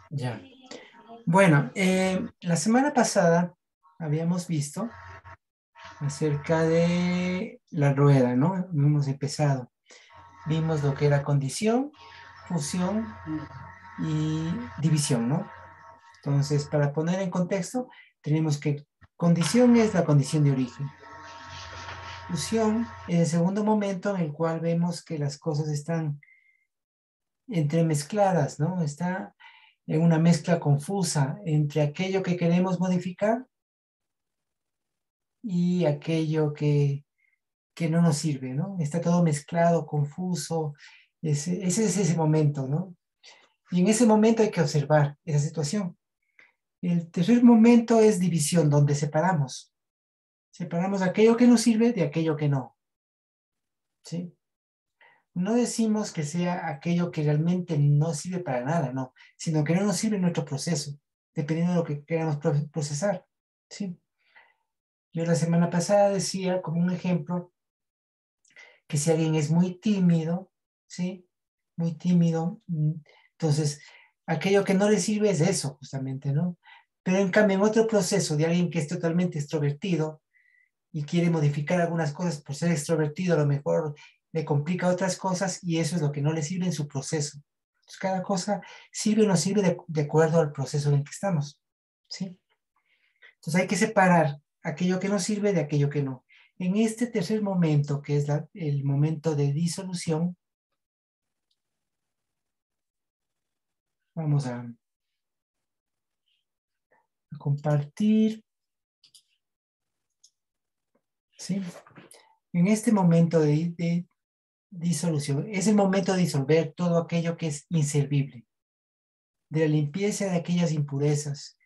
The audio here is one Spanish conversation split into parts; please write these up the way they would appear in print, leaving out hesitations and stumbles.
Ya. Bueno, la semana pasada habíamos visto acerca de la rueda, ¿no? Hemos empezado. Vimos lo que era condición, fusión y división, ¿no? Entonces, para poner en contexto, tenemos que condición es la condición de origen. Fusión es el segundo momento en el cual vemos que las cosas están entremezcladas, ¿no? Está en una mezcla confusa entre aquello que queremos modificar y aquello que no nos sirve, ¿no? Está todo mezclado, confuso. Ese es ese momento, ¿no? Y en ese momento hay que observar esa situación. El tercer momento es división, donde separamos. Separamos aquello que nos sirve de aquello que no, ¿sí? No decimos que sea aquello que realmente no sirve para nada, no, sino que no nos sirve en nuestro proceso, dependiendo de lo que queramos procesar, ¿sí? Yo la semana pasada decía, como un ejemplo, que si alguien es muy tímido, ¿sí? Muy tímido, entonces aquello que no le sirve es eso, justamente, ¿no? Pero en cambio, en otro proceso de alguien que es totalmente extrovertido y quiere modificar algunas cosas por ser extrovertido, a lo mejor le complica otras cosas y eso es lo que no le sirve en su proceso. Entonces, cada cosa sirve o no sirve de acuerdo al proceso en el que estamos, ¿sí? Entonces hay que separar aquello que nos sirve de aquello que no. En este tercer momento, que es el momento de disolución, vamos a compartir, ¿sí? En este momento de disolución, es el momento de disolver todo aquello que es inservible, de la limpieza de aquellas impurezas,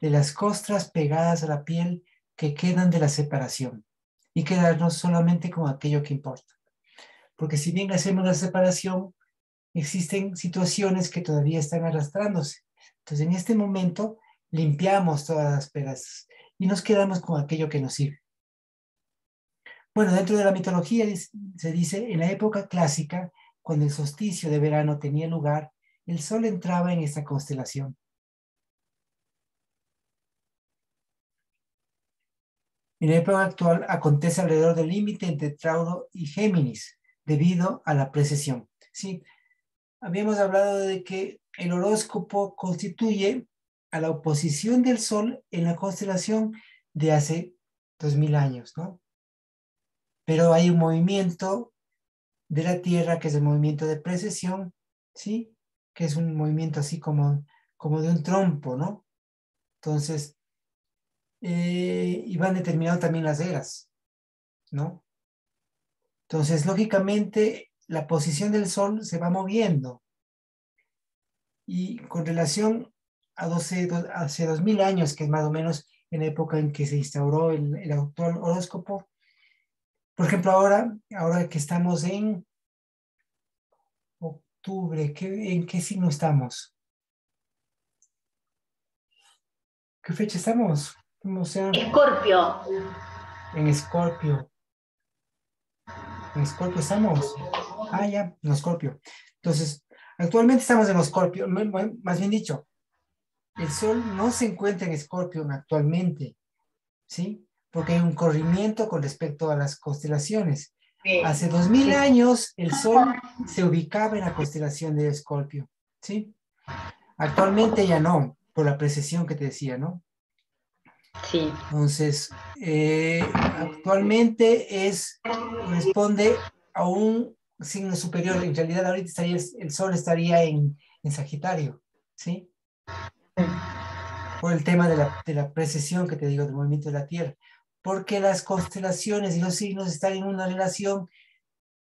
de las costras pegadas a la piel que quedan de la separación, y quedarnos solamente con aquello que importa. Porque si bien hacemos la separación, existen situaciones que todavía están arrastrándose. Entonces, en este momento, limpiamos todas las pedazos y nos quedamos con aquello que nos sirve. Bueno, dentro de la mitología se dice, en la época clásica, cuando el solsticio de verano tenía lugar, el sol entraba en esta constelación. En la época actual acontece alrededor del límite entre Tauro y Géminis, debido a la precesión. Sí, habíamos hablado de que el horóscopo constituye a la oposición del Sol en la constelación de hace 2000 años, ¿no? Pero hay un movimiento de la Tierra que es el movimiento de precesión, ¿sí? Que es un movimiento así como de un trompo, ¿no? Entonces, y van determinando también las eras, ¿no? Entonces, lógicamente, la posición del Sol se va moviendo y con relación a hace 2000 años, que es más o menos en la época en que se instauró el actual horóscopo. Por ejemplo, ahora que estamos en octubre, ¿en qué signo estamos? ¿Qué fecha estamos? O sea, Escorpio. en Escorpio. ¿En Escorpio estamos? Ah, ya, en Escorpio. Entonces, actualmente estamos en Escorpio, más bien dicho, el Sol no se encuentra en Escorpio actualmente, ¿sí? Porque hay un corrimiento con respecto a las constelaciones. Sí, Hace 2000 sí, años el Sol se ubicaba en la constelación de Escorpio, ¿sí? Actualmente ya no, por la precesión que te decía, ¿no? sí. Entonces, actualmente corresponde a un signo superior. En realidad ahorita el Sol estaría en Sagitario, ¿sí? Por el tema de la precesión que te digo, del movimiento de la Tierra. Porque las constelaciones y los signos están en una relación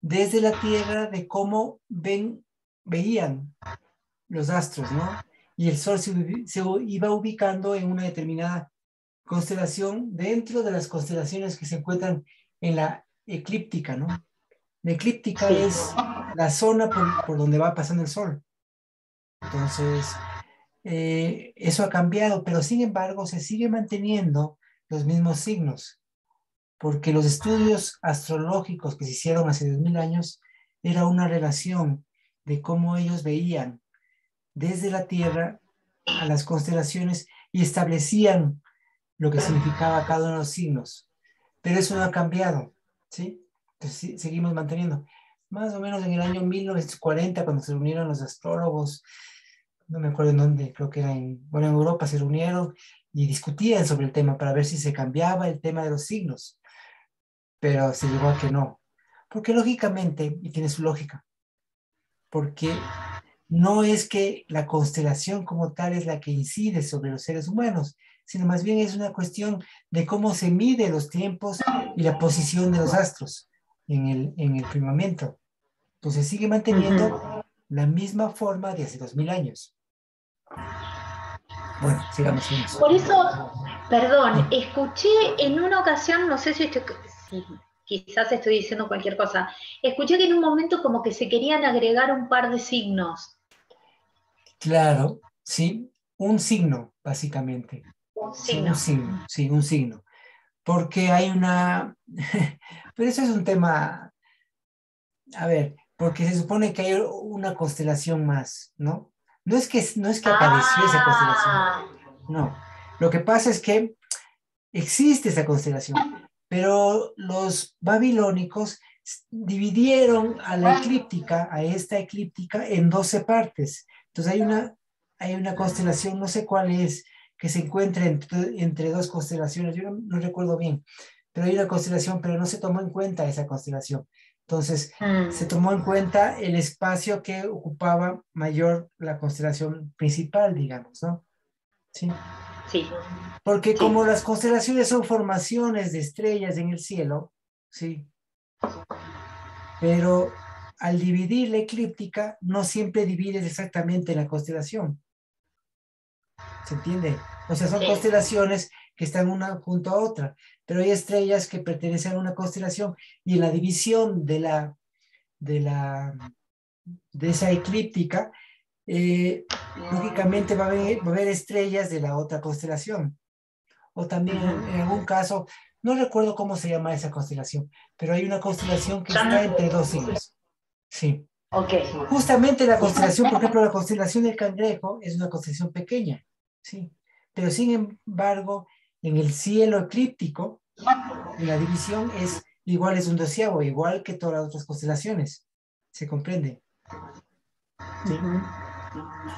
desde la Tierra de cómo veían los astros, ¿no? Y el Sol se iba ubicando en una determinada constelación dentro de las constelaciones que se encuentran en la eclíptica, ¿no? La eclíptica Sí. es la zona por donde va pasando el Sol. Entonces, eso ha cambiado, pero sin embargo se sigue manteniendo los mismos signos, porque los estudios astrológicos que se hicieron hace 2000 años era una relación de cómo ellos veían desde la Tierra a las constelaciones y establecían lo que significaba cada uno de los signos. Pero eso no ha cambiado, ¿sí? Entonces sí, seguimos manteniendo. Más o menos en el año 1940, cuando se reunieron los astrólogos, no me acuerdo en dónde, creo que era en Europa se reunieron y discutían sobre el tema para ver si se cambiaba el tema de los signos, pero se llegó a que no. Porque lógicamente, y tiene su lógica, porque no es que la constelación como tal es la que incide sobre los seres humanos, sino más bien es una cuestión de cómo se mide los tiempos y la posición de los astros en el firmamento. Entonces sigue manteniendo la misma forma de hace 2000 años. Bueno, sigamos. Por eso, perdón, Sí. escuché en una ocasión, no sé si quizás estoy diciendo cualquier cosa, escuché que en un momento como que se querían agregar un par de signos. Claro, sí, un signo, básicamente. Un Sí, signo. un signo. Porque hay una, pero eso es un tema, a ver, porque se supone que hay una constelación más, ¿no? No es que apareció esa constelación, Ah, no. Lo que pasa es que existe esa constelación, pero los babilónicos dividieron a esta eclíptica en 12 partes. Entonces hay una constelación, no sé cuál es, que se encuentra entre dos constelaciones, yo no recuerdo bien, pero hay una constelación, pero no se tomó en cuenta esa constelación. Entonces, se tomó en cuenta el espacio que ocupaba mayor la constelación principal, digamos, ¿no? Sí. sí, Porque sí, como las constelaciones son formaciones de estrellas en el cielo, ¿sí? Pero al dividir la eclíptica, no siempre divides exactamente la constelación. ¿Se entiende? O sea, son sí. constelaciones que están una junto a otra, pero hay estrellas que pertenecen a una constelación y en la división de, la, de esa eclíptica, eh, lógicamente va a haber estrellas de la otra constelación. O también en algún caso, no recuerdo cómo se llama esa constelación, pero hay una constelación que Ya está entre dos signos. Sí. ok. Justamente la constelación, por ejemplo, la constelación del Cangrejo es una constelación pequeña, sí. Pero sin embargo, en el cielo eclíptico, en la división es un doceavo, igual que todas las otras constelaciones. ¿Se comprende? Sí.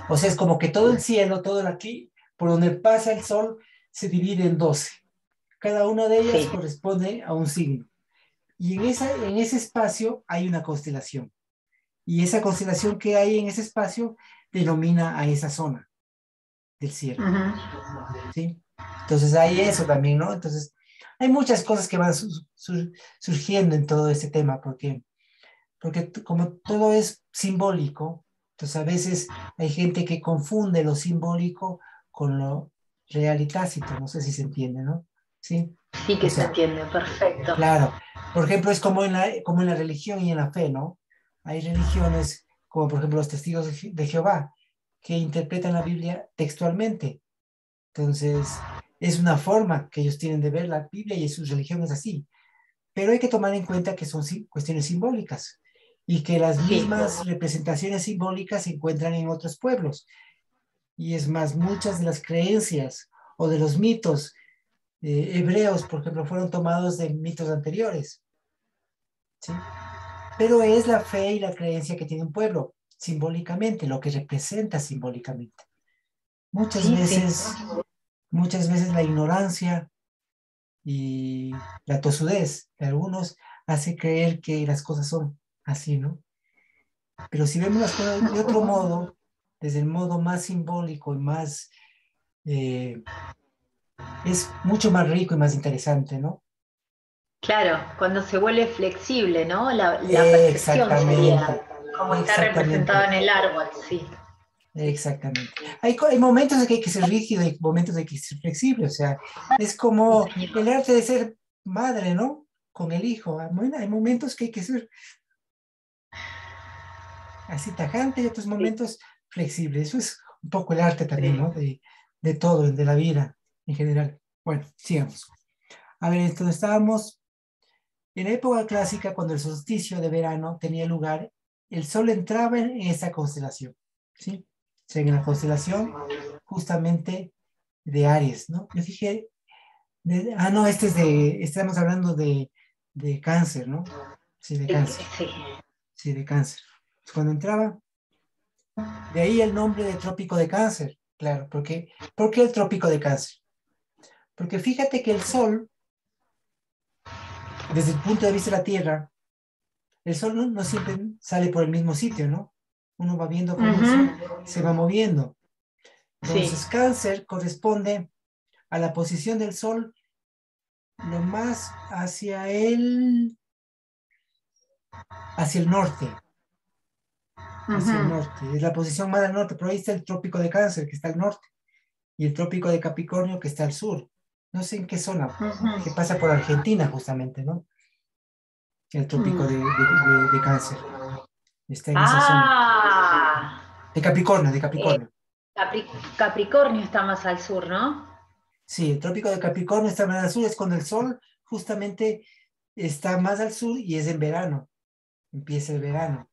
O sea, es como que todo el cielo, todo el aquí, por donde pasa el sol, se divide en 12. Cada una de ellas Sí. corresponde a un signo. Y en ese espacio hay una constelación. Y esa constelación que hay en ese espacio denomina a esa zona del cielo. ¿Sí? Entonces hay eso también, ¿no? Entonces hay muchas cosas que van surgiendo en todo este tema, porque como todo es simbólico, entonces a veces hay gente que confunde lo simbólico con lo real y tácito, no sé si se entiende, ¿no? Sí. Sí O que se sea, entiende, perfecto. claro, por ejemplo, es como en la religión y en la fe, ¿no? Hay religiones, como por ejemplo los testigos de Jehová, que interpretan la Biblia textualmente. Entonces, es una forma que ellos tienen de ver la Biblia y su religión es así. Pero hay que tomar en cuenta que son cuestiones simbólicas y que las Sí, mismas representaciones simbólicas se encuentran en otros pueblos. Y es más, muchas de las creencias o de los mitos hebreos, por ejemplo, fueron tomados de mitos anteriores. ¿Sí? Pero es la fe y la creencia que tiene un pueblo, simbólicamente, lo que representa simbólicamente. Muchas sí, sí. veces, muchas veces la ignorancia y la tosudez de algunos hace creer que las cosas son así, ¿no? Pero si vemos las cosas de otro modo, desde el modo más simbólico y más, eh, es mucho más rico y más interesante, ¿no? Claro, cuando se vuelve flexible, ¿no? La percepción Exactamente, sería como está representado exactamente. en el árbol, sí. Sí. Exactamente. Hay momentos en que hay que ser rígido, hay momentos en que hay que ser flexible, o sea, es como el arte de ser madre, ¿no? Con el hijo. Hay momentos que hay que ser así tajante y otros Sí, momentos flexibles. Eso es un poco el arte también, sí. ¿no? De todo, de la vida en general. Bueno, sigamos. A ver, entonces estábamos en la época clásica, cuando el solsticio de verano tenía lugar, el sol entraba en esa constelación, ¿sí? O sea, en la constelación justamente de Aries, ¿no? Yo fijé, no, estamos hablando de cáncer, ¿no? Sí, de cáncer. Sí. Sí, de cáncer. Cuando entraba, de ahí el nombre de trópico de cáncer, claro, porque ¿por qué el trópico de cáncer? Porque fíjate que el Sol, desde el punto de vista de la Tierra, el Sol no siempre sale por el mismo sitio, ¿no? Uno va viendo cómo el Sol se va moviendo. Entonces, Sí. cáncer corresponde a la posición del Sol lo más hacia el norte, hacia el norte. Es la posición más al norte, pero ahí está el trópico de cáncer, que está al norte, y el trópico de Capricornio, que está al sur. No sé en qué zona, que pasa por Argentina justamente, ¿no? El trópico de cáncer. Está en esa zona. Ah, De Capricornio, de eh, Capricornio. Capricornio está más al sur, ¿no? Sí, el trópico de Capricornio está más al sur, es cuando el Sol justamente está más al sur y es en verano. Empieza el verano,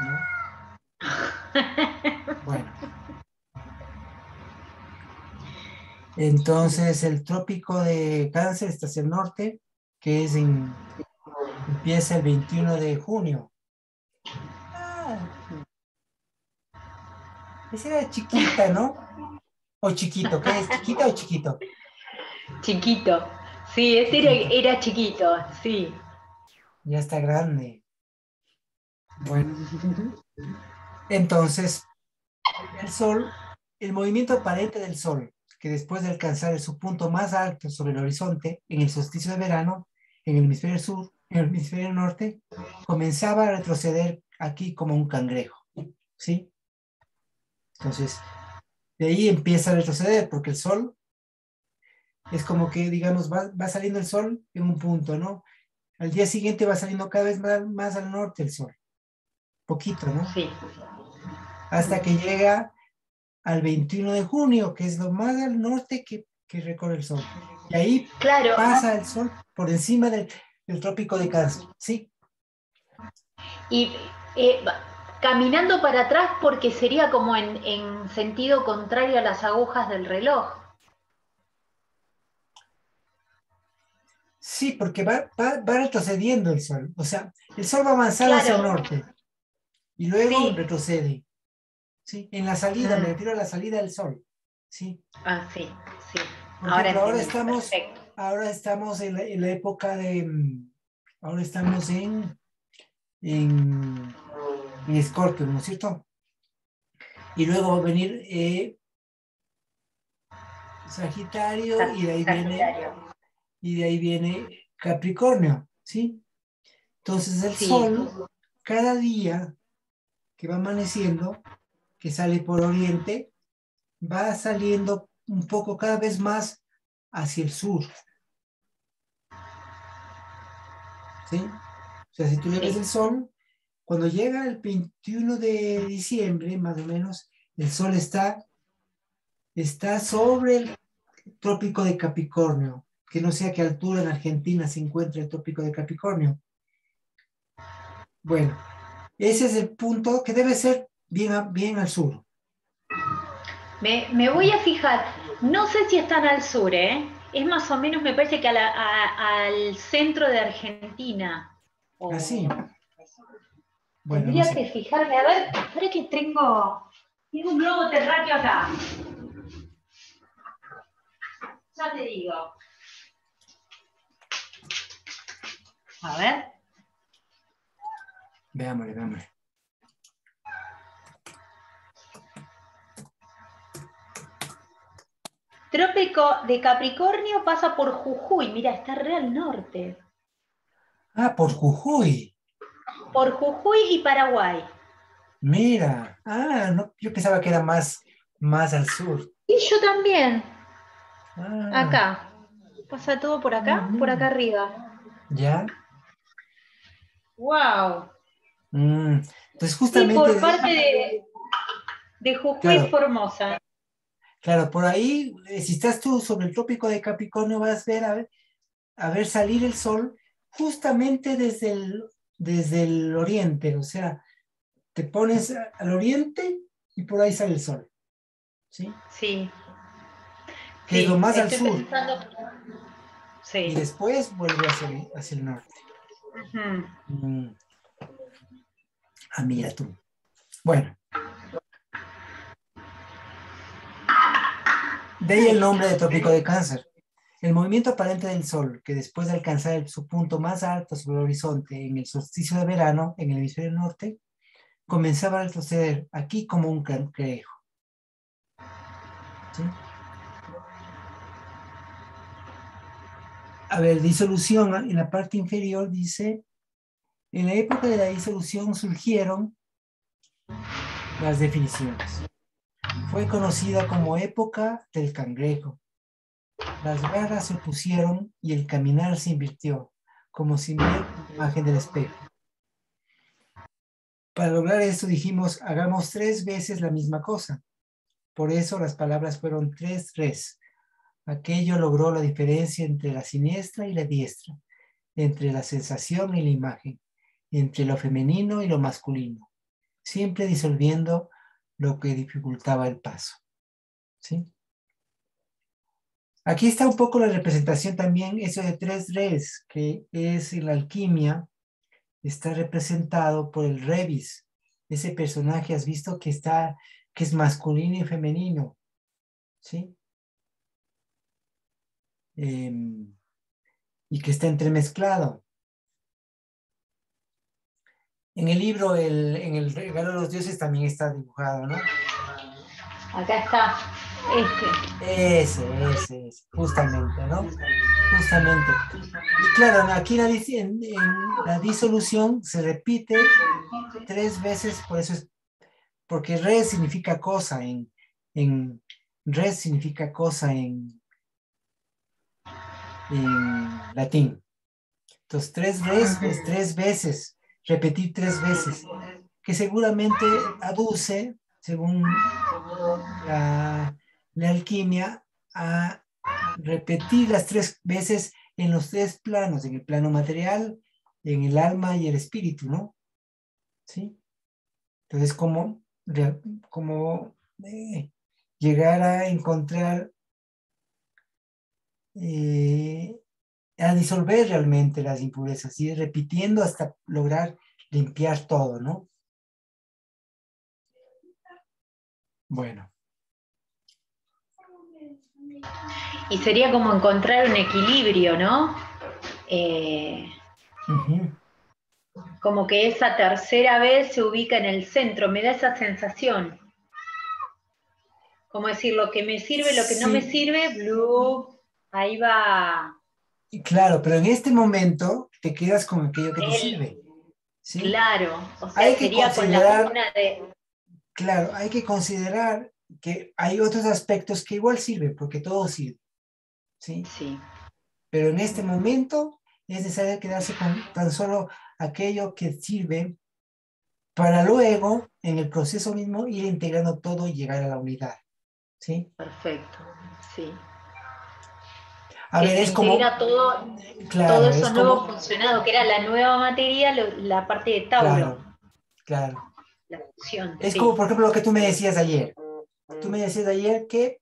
¿no? Bueno, entonces el trópico de Cáncer está hacia el norte, que empieza el 21 de junio. Ah, esa era chiquita, ¿no? O chiquito, ¿qué es? ¿Chiquita o chiquito? Chiquito. Sí, ese Chiquito, era chiquito, sí. ya está grande. Bueno, entonces el Sol, el movimiento aparente del Sol, que después de alcanzar su punto más alto sobre el horizonte, en el solsticio de verano, en el hemisferio sur, en el hemisferio norte, comenzaba a retroceder aquí como un cangrejo, ¿sí? Entonces, de ahí empieza a retroceder, porque el Sol es como que, digamos, va saliendo el Sol en un punto, ¿no? Al día siguiente va saliendo cada vez más al norte el Sol, poquito, ¿no? Sí. Hasta que llega al 21 de junio, que es lo más al norte que recorre el Sol. Y ahí Claro, pasa el Sol por encima del trópico de Cáncer. Sí, y caminando para atrás porque sería como en sentido contrario a las agujas del reloj. sí, porque va retrocediendo el Sol. O sea, el Sol va avanzando hacia el Claro, norte y luego sí. retrocede. ¿Sí? En la salida, me refiero a la salida del Sol. ¿Sí? Ah, sí, sí. Por Ahora ejemplo, entendí. Perfecto. ahora estamos en la época ahora estamos en, en Escorpio, ¿no es cierto? Y luego va a venir Sagitario Sagitario. y de ahí viene Capricornio, ¿sí? Entonces el Sí. Sol, cada día que va amaneciendo, que sale por oriente, va saliendo un poco cada vez más hacia el sur, ¿sí? O sea, si tú le ves Sí. el Sol, cuando llega el 21 de diciembre, más o menos, el Sol está sobre el trópico de Capricornio, que no sé a qué altura en Argentina se encuentra el trópico de Capricornio. Bueno, ese es el punto que debe ser bien al sur. Me voy a fijar. No sé si están al sur, ¿eh? Es más o menos, me parece que al centro de Argentina. Así, O bueno, no tendría sé. que fijarme. A ver, espera que tengo un globo terráqueo acá. Ya te digo. A ver. Veámosle, veámosle. Trópico de Capricornio pasa por Jujuy. Mira, está re al norte. Ah, por Jujuy. Por Jujuy y Paraguay. Mira. Ah, no, yo pensaba que era más al sur. Y yo también. Ah, Acá. Pasa todo por acá mira. arriba. ¿Ya? ¡Wow! Entonces, Sí, justamente, por parte de Jujuy claro, Formosa. claro, por ahí, si estás tú sobre el trópico de Capricornio, vas a ver salir el sol justamente desde el oriente, o sea, te pones al oriente y por ahí sale el sol, ¿sí? Sí, Que es lo sí, más al estoy sur, pensando. y Sí. después vuelve hacia el norte. Ujú. Mm. Ah, mira tú. Bueno, de ahí Ahí el nombre de está. Trópico de Cáncer. El movimiento aparente del Sol, que después de alcanzar su punto más alto sobre el horizonte en el solsticio de verano en el hemisferio norte, comenzaba a retroceder aquí como un cangrejo, ¿sí? A ver, disolución en la parte inferior dice, en la época de la disolución surgieron las definiciones. Fue conocida como época del cangrejo. Las garras se opusieron y el caminar se invirtió, como si viera la imagen del espejo. Para lograr esto dijimos, hagamos 3 veces la misma cosa. Por eso las palabras fueron 3 res. Aquello logró la diferencia entre la siniestra y la diestra, entre la sensación y la imagen, entre lo femenino y lo masculino, siempre disolviendo lo que dificultaba el paso. ¿Sí? Aquí está un poco la representación también, eso de 3 res, que es en la alquimia, está representado por el Rebis, ese personaje, has visto que es masculino y femenino, ¿sí? Y que está entremezclado. En el libro, en el regalo de los dioses también está dibujado, ¿no? Acá está. Ese, justamente, ¿no? Justamente. Y claro, aquí en la disolución se repite 3 veces, por eso es, porque res significa cosa en res significa cosa en latín. Entonces, 3 res es 3 veces, repetir 3 veces, que seguramente aduce, según la alquimia, a repetir las 3 veces en los 3 planos, en el plano material, en el alma y el espíritu, ¿no? ¿Sí? Entonces, como llegar a encontrar, eh, a disolver realmente las impurezas, y repitiendo hasta lograr limpiar todo, ¿no? Bueno. Y sería como encontrar un equilibrio, ¿no? Eh, Uh-huh. Como que esa tercera vez se ubica en el centro, me da esa sensación. Como decir, lo que me sirve, lo que no me Sí, sirve, blue, ahí va claro, pero en este momento te quedas con aquello que te él, sirve, ¿sí? claro, o sea, Hay que sería con la considerar, luna de... claro, hay que considerar que hay otros aspectos que igual sirven, porque todo sirve, ¿sí? Sí. Pero en este momento es necesario quedarse con tan solo aquello que sirve para luego, en el proceso mismo, ir integrando todo y llegar a la unidad, ¿sí? Perfecto, sí. A Que ver, se es como, integra todo, todo claro, es eso nuevo como, funcionado, que era la nueva materia, la parte de Tauro, claro, claro. la fusión, Es sí. como, por ejemplo, lo que tú me decías ayer. Tú me decías ayer que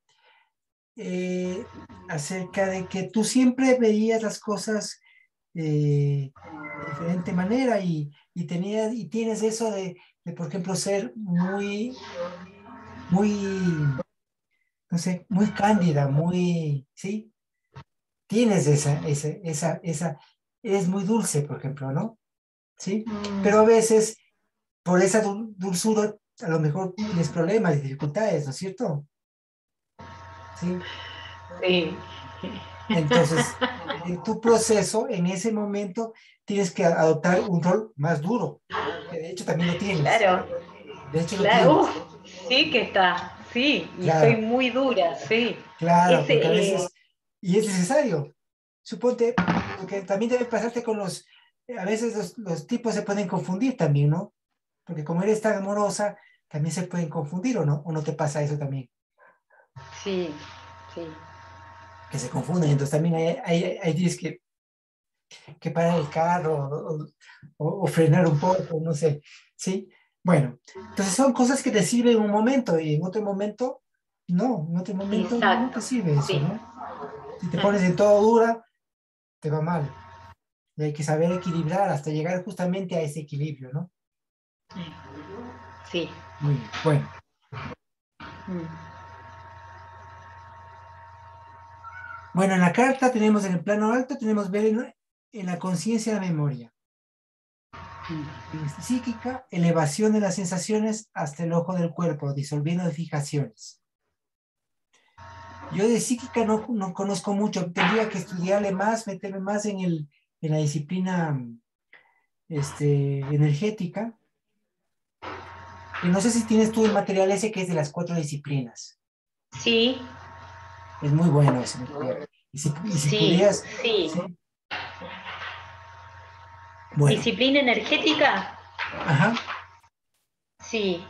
acerca de que tú siempre veías las cosas de diferente manera y tienes eso de, por ejemplo, ser muy, no sé, muy cándida, ¿sí? Tienes eres muy dulce, por ejemplo, ¿no? ¿Sí? Mm, Pero a veces, por esa dulzura, a lo mejor tienes problemas y dificultades, ¿no es cierto? ¿Sí? sí. Entonces, en tu proceso, en ese momento, tienes que adoptar un rol más duro, que de hecho también lo tienes. Claro, De hecho lo claro, tienes. sí que está, sí, y soy Claro, muy dura, sí. claro, Ese, porque a veces, y es necesario. Suponte, porque también debe pasarte a veces los tipos se pueden confundir también, ¿no? Porque como eres tan amorosa, también se pueden confundir, ¿o no te pasa eso también? sí, sí. Que se confunden. Entonces también hay tienes que parar el carro o frenar un poco, no sé, ¿sí? Bueno, entonces son cosas que te sirven en un momento y en otro momento no, en otro momento no te Exacto, sirve eso, sí. ¿no? Si te pones en todo dura, te va mal. Y hay que saber equilibrar hasta llegar justamente a ese equilibrio, ¿no? Sí. Muy bien. Bueno, Mm. bueno, en la carta tenemos en el plano alto, tenemos ver en la conciencia la memoria. En psíquica, elevación de las sensaciones hasta el ojo del cuerpo, disolviendo de fijaciones. Yo de psíquica no conozco mucho, tendría que estudiarle más, meterme más en la disciplina energética. Y no sé si tienes tú el material ese que es de las 4 disciplinas. Sí, Es muy bueno ese material. Y si sí, pudieras, sí. ¿sí? Bueno, ¿Disciplina energética? ajá, Sí.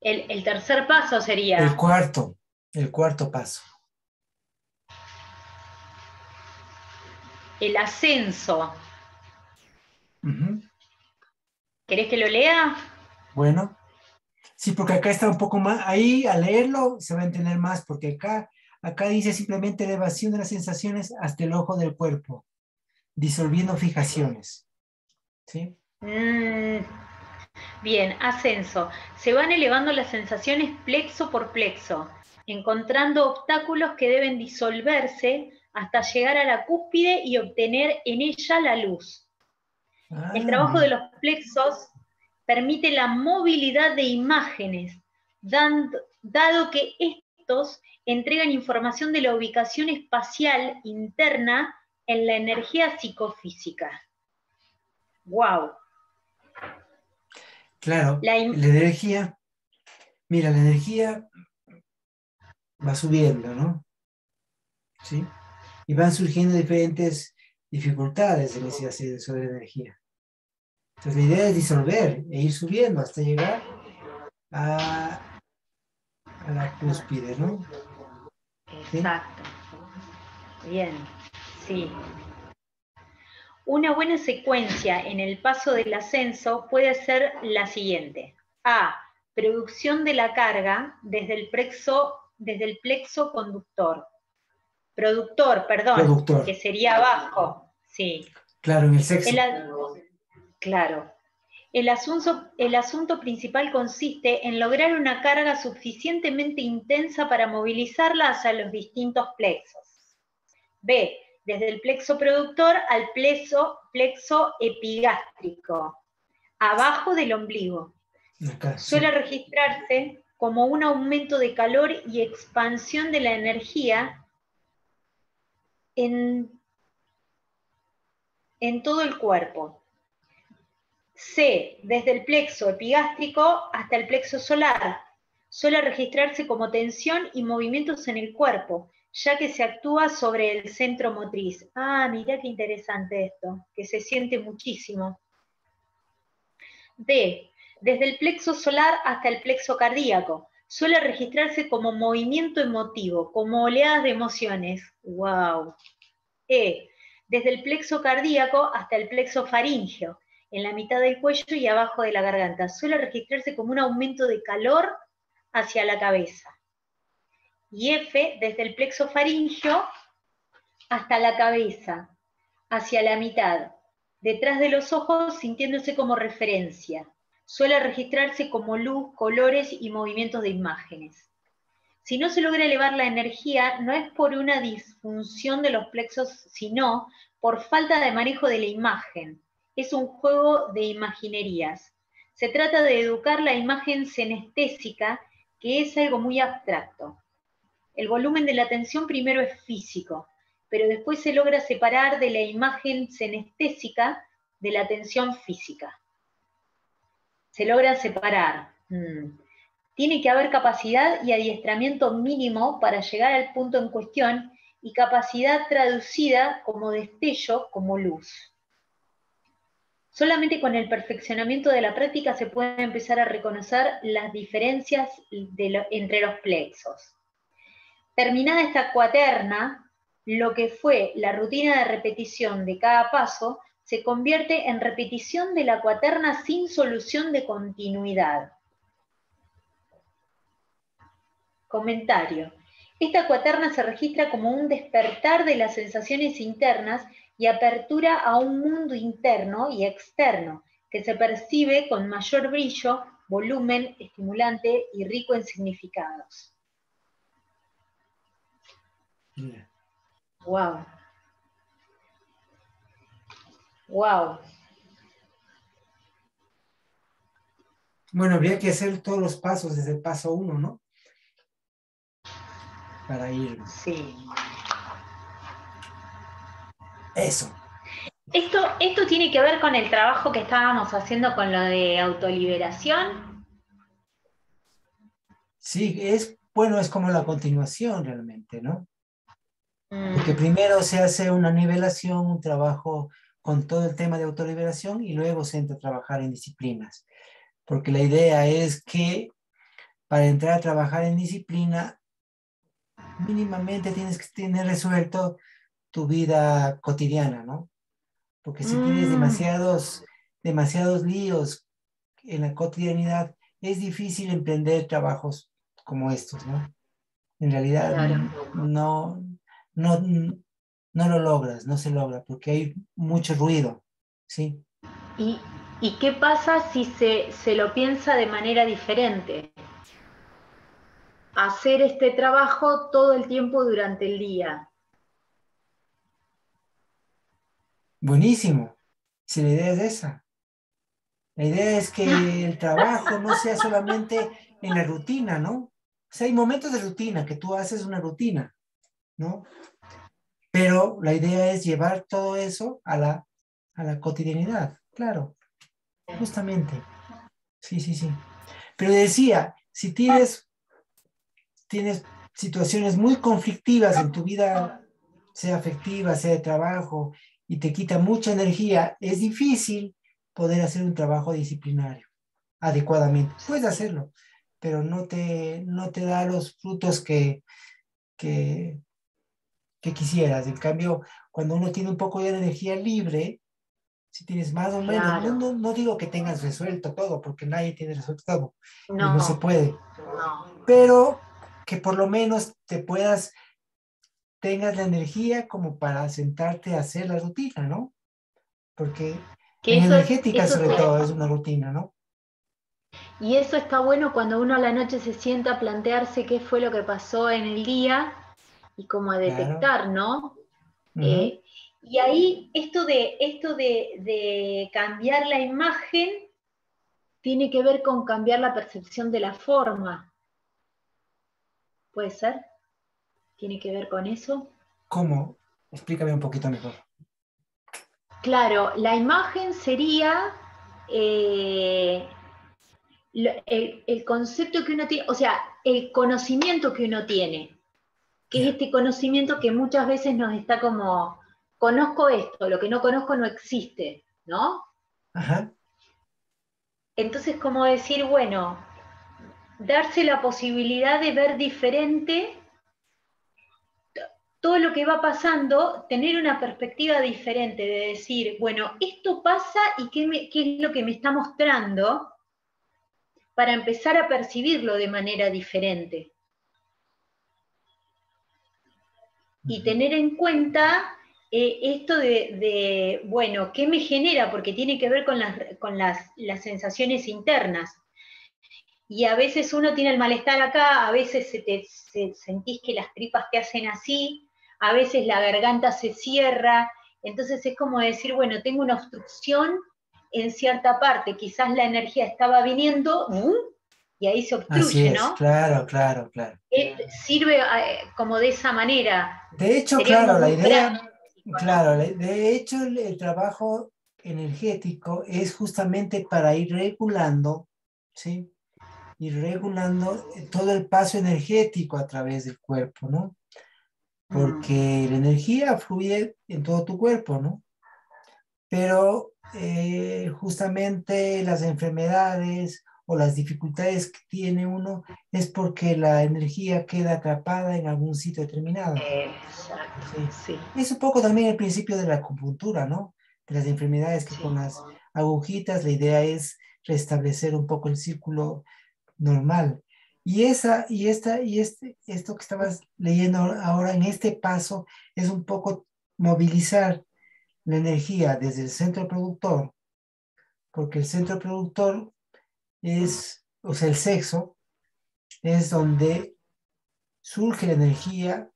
El tercer paso el sería cuarto, el cuarto paso. el ascenso. Ujú. ¿Querés que lo lea? Bueno, sí, porque acá está un poco más, ahí al leerlo se va a entender más, porque acá dice simplemente elevación de las sensaciones hasta el ojo del cuerpo, disolviendo fijaciones, ¿sí? Mm, bien, ascenso. Se van elevando las sensaciones plexo por plexo, encontrando obstáculos que deben disolverse hasta llegar a la cúspide y obtener en ella la luz. El Ah, trabajo de bien, los plexos permite la movilidad de imágenes, dado que estos entregan información de la ubicación espacial interna en la energía psicofísica. ¡Wow! claro, La, la energía, mira, la energía va subiendo, ¿no? ¿Sí? Y van surgiendo diferentes dificultades en ese ascenso de energía. Entonces la idea es disolver e ir subiendo hasta llegar a, a la cúspide, ¿no? ¿Sí? exacto. Bien, sí. Una buena secuencia en el paso del ascenso puede ser la siguiente. A. Producción de la carga desde el plexo conductor. Productor, perdón, que Productor. sería abajo. Sí. Claro, en el El, sexo. claro. El asunto principal consiste en lograr una carga suficientemente intensa para movilizarla hacia los distintos plexos. B. Desde el plexo productor al plexo epigástrico, abajo del ombligo. Acá, Suele sí. registrarse como un aumento de calor y expansión de la energía en, en todo el cuerpo. C. Desde el plexo epigástrico hasta el plexo solar. Suele registrarse como tensión y movimientos en el cuerpo, ya que se actúa sobre el centro motriz. Ah, mirá qué interesante esto, que se siente muchísimo. D. Desde el plexo solar hasta el plexo cardíaco. Suele registrarse como movimiento emotivo, como oleadas de emociones. ¡Wow! E. Desde el plexo cardíaco hasta el plexo faríngeo, en la mitad del cuello y abajo de la garganta. Suele registrarse como un aumento de calor hacia la cabeza. Y F. Desde el plexo faríngeo hasta la cabeza, hacia la mitad, detrás de los ojos sintiéndose como referencia. Suele registrarse como luz, colores y movimientos de imágenes. Si no se logra elevar la energía, no es por una disfunción de los plexos, sino por falta de manejo de la imagen. Es un juego de imaginerías. Se trata de educar la imagen senestésica, que es algo muy abstracto. El volumen de la atención primero es físico, pero después se logra separar de la imagen senestésica de la atención física. Se logra separar. Tiene que haber capacidad y adiestramiento mínimo para llegar al punto en cuestión y capacidad traducida como destello, como luz. Solamente con el perfeccionamiento de la práctica se puede empezar a reconocer las diferencias entre los plexos. Terminada esta cuaterna, lo que fue la rutina de repetición de cada paso se convierte en repetición de la cuaterna sin solución de continuidad. Comentario. Esta cuaterna se registra como un despertar de las sensaciones internas y apertura a un mundo interno y externo, que se percibe con mayor brillo, volumen, estimulante y rico en significados. Wow. Wow. Bueno, habría que hacer todos los pasos desde el paso 1, ¿no? Para ir. Sí. Eso. Esto tiene que ver con el trabajo que estábamos haciendo con lo de autoliberación. Sí, es como la continuación realmente, ¿no? Porque primero se hace una nivelación, un trabajo con todo el tema de autoliberación y luego se entra a trabajar en disciplinas. Porque la idea es que para entrar a trabajar en disciplina, mínimamente tienes que tener resuelto tu vida cotidiana, ¿no? Porque si tienes demasiados líos en la cotidianidad, es difícil emprender trabajos como estos, ¿no? En realidad Claro. no, no lo logras, no se logra, porque hay mucho ruido, ¿sí? ¿Y qué pasa si se lo piensa de manera diferente? Hacer este trabajo todo el tiempo durante el día. Buenísimo, si la idea es esa. La idea es que el trabajo no sea solamente en la rutina, ¿no? O sea, hay momentos de rutina que tú haces una rutina, ¿no? Pero la idea es llevar todo eso a la cotidianidad, claro, justamente. Sí, sí, sí. Pero decía, si tienes situaciones muy conflictivas en tu vida, sea afectiva, sea de trabajo, y te quita mucha energía, es difícil poder hacer un trabajo disciplinario adecuadamente. Puedes hacerlo, pero no te da los frutos que, que quisieras. En cambio, cuando uno tiene un poco de energía libre, si tienes más o menos, Claro. no digo que tengas resuelto todo, porque nadie tiene resuelto todo, y no se No, puede, no. pero que por lo menos tengas la energía como para sentarte a hacer la rutina, ¿no? Porque Que en eso, energética eso sobre todo es una rutina, ¿no? y eso está bueno cuando uno a la noche se sienta a plantearse qué fue lo que pasó en el día y como a Claro. detectar, ¿no? Ujú. Y ahí esto de cambiar la imagen tiene que ver con cambiar la percepción de la forma. ¿Puede ser? ¿Tiene que ver con eso? ¿Cómo? Explícame un poquito mejor. Claro, la imagen sería eh, el concepto que uno tiene, o sea, el conocimiento que uno tiene, que es Ya. este conocimiento que muchas veces nos está como, conozco esto, lo que no conozco no existe, ¿no? Ajá. Entonces, como decir, bueno, darse la posibilidad de ver diferente todo lo que va pasando, tener una perspectiva diferente, de decir, bueno, esto pasa y qué es lo que me está mostrando para empezar a percibirlo de manera diferente. Y Ujú. tener en cuenta esto bueno, ¿qué me genera? Porque tiene que ver con las sensaciones internas. Y a veces uno tiene el malestar acá, a veces sentís que las tripas te hacen así, a veces la garganta se cierra, entonces es como decir, bueno, tengo una obstrucción en cierta parte, quizás la energía estaba viniendo y ahí se Así obstruye, es, ¿no? claro, claro, claro. Sirve como de esa manera, De hecho, sería como claro, la muy idea, práctico, claro, ¿no? de hecho el trabajo energético es justamente para ir regulando, ¿sí? Ir regulando todo el paso energético a través del cuerpo, ¿no? Porque la energía fluye en todo tu cuerpo, ¿no? Pero justamente las enfermedades o las dificultades que tiene uno es porque la energía queda atrapada en algún sitio determinado. Exacto, Sí. sí. Es un poco también el principio de la acupuntura, ¿no? de las enfermedades, que Sí. con las agujitas la idea es restablecer un poco el círculo normal. Esto que estabas leyendo ahora en este paso es un poco movilizar la energía desde el centro productor, porque el centro productor es, o sea, el sexo, es donde surge la energía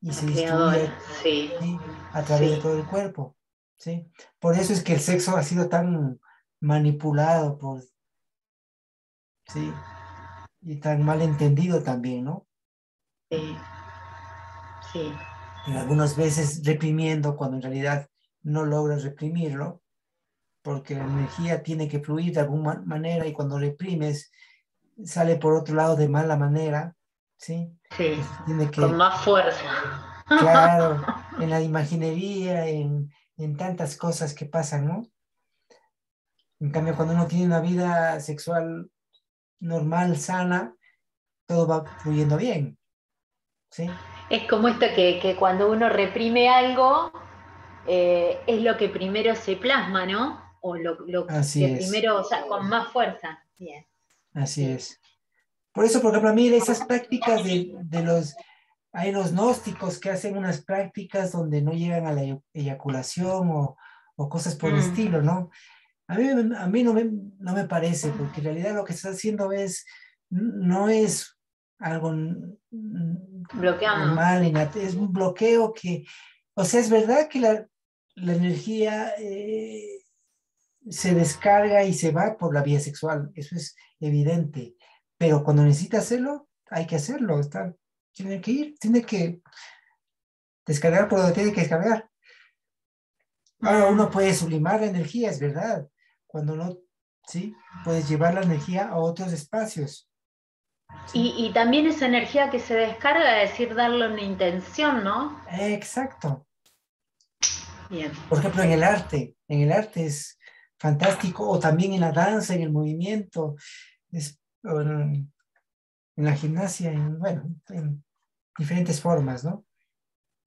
y La se creadora, distribuye, sí, ¿sí?, a través de sí. todo el cuerpo, ¿sí? Por eso es que el sexo ha sido tan manipulado, ¿sí? Y tan mal entendido también, ¿no? Sí, sí. En algunas veces reprimiendo cuando en realidad no logras reprimirlo, porque la energía tiene que fluir de alguna manera y cuando reprimes sale por otro lado de mala manera, ¿sí? Sí, Entonces tiene con que, más fuerza. claro, en la imaginería, en tantas cosas que pasan, ¿no? En cambio, cuando uno tiene una vida sexual normal, sana, todo va fluyendo bien, ¿sí? Es como esto que cuando uno reprime algo, es lo que primero se plasma, ¿no? O lo Así que es, primero, o sea, con más fuerza. Bien, así sí. es. Por eso, por ejemplo, a mí esas prácticas hay los gnósticos que hacen unas prácticas donde no llegan a la eyaculación o cosas por el Mm, estilo, ¿no? A mí no me parece, porque en realidad lo que estás haciendo no es algo bloqueando. normal, es un bloqueo que, o sea, es verdad que la energía se descarga y se va por la vía sexual, eso es evidente, pero cuando necesita hacerlo, hay que hacerlo, tiene que ir, tiene que descargar por donde tiene que descargar. Ahora Mm. uno puede sublimar la energía, es verdad, cuando no, sí, puedes llevar la energía a otros espacios, sí. Y también esa energía que se descarga, es decir, darle una intención, ¿no? Exacto. Bien, Por ejemplo, perfecto. en el arte es fantástico, o también en la danza, en el movimiento, o en la gimnasia, bueno, en diferentes formas, ¿no?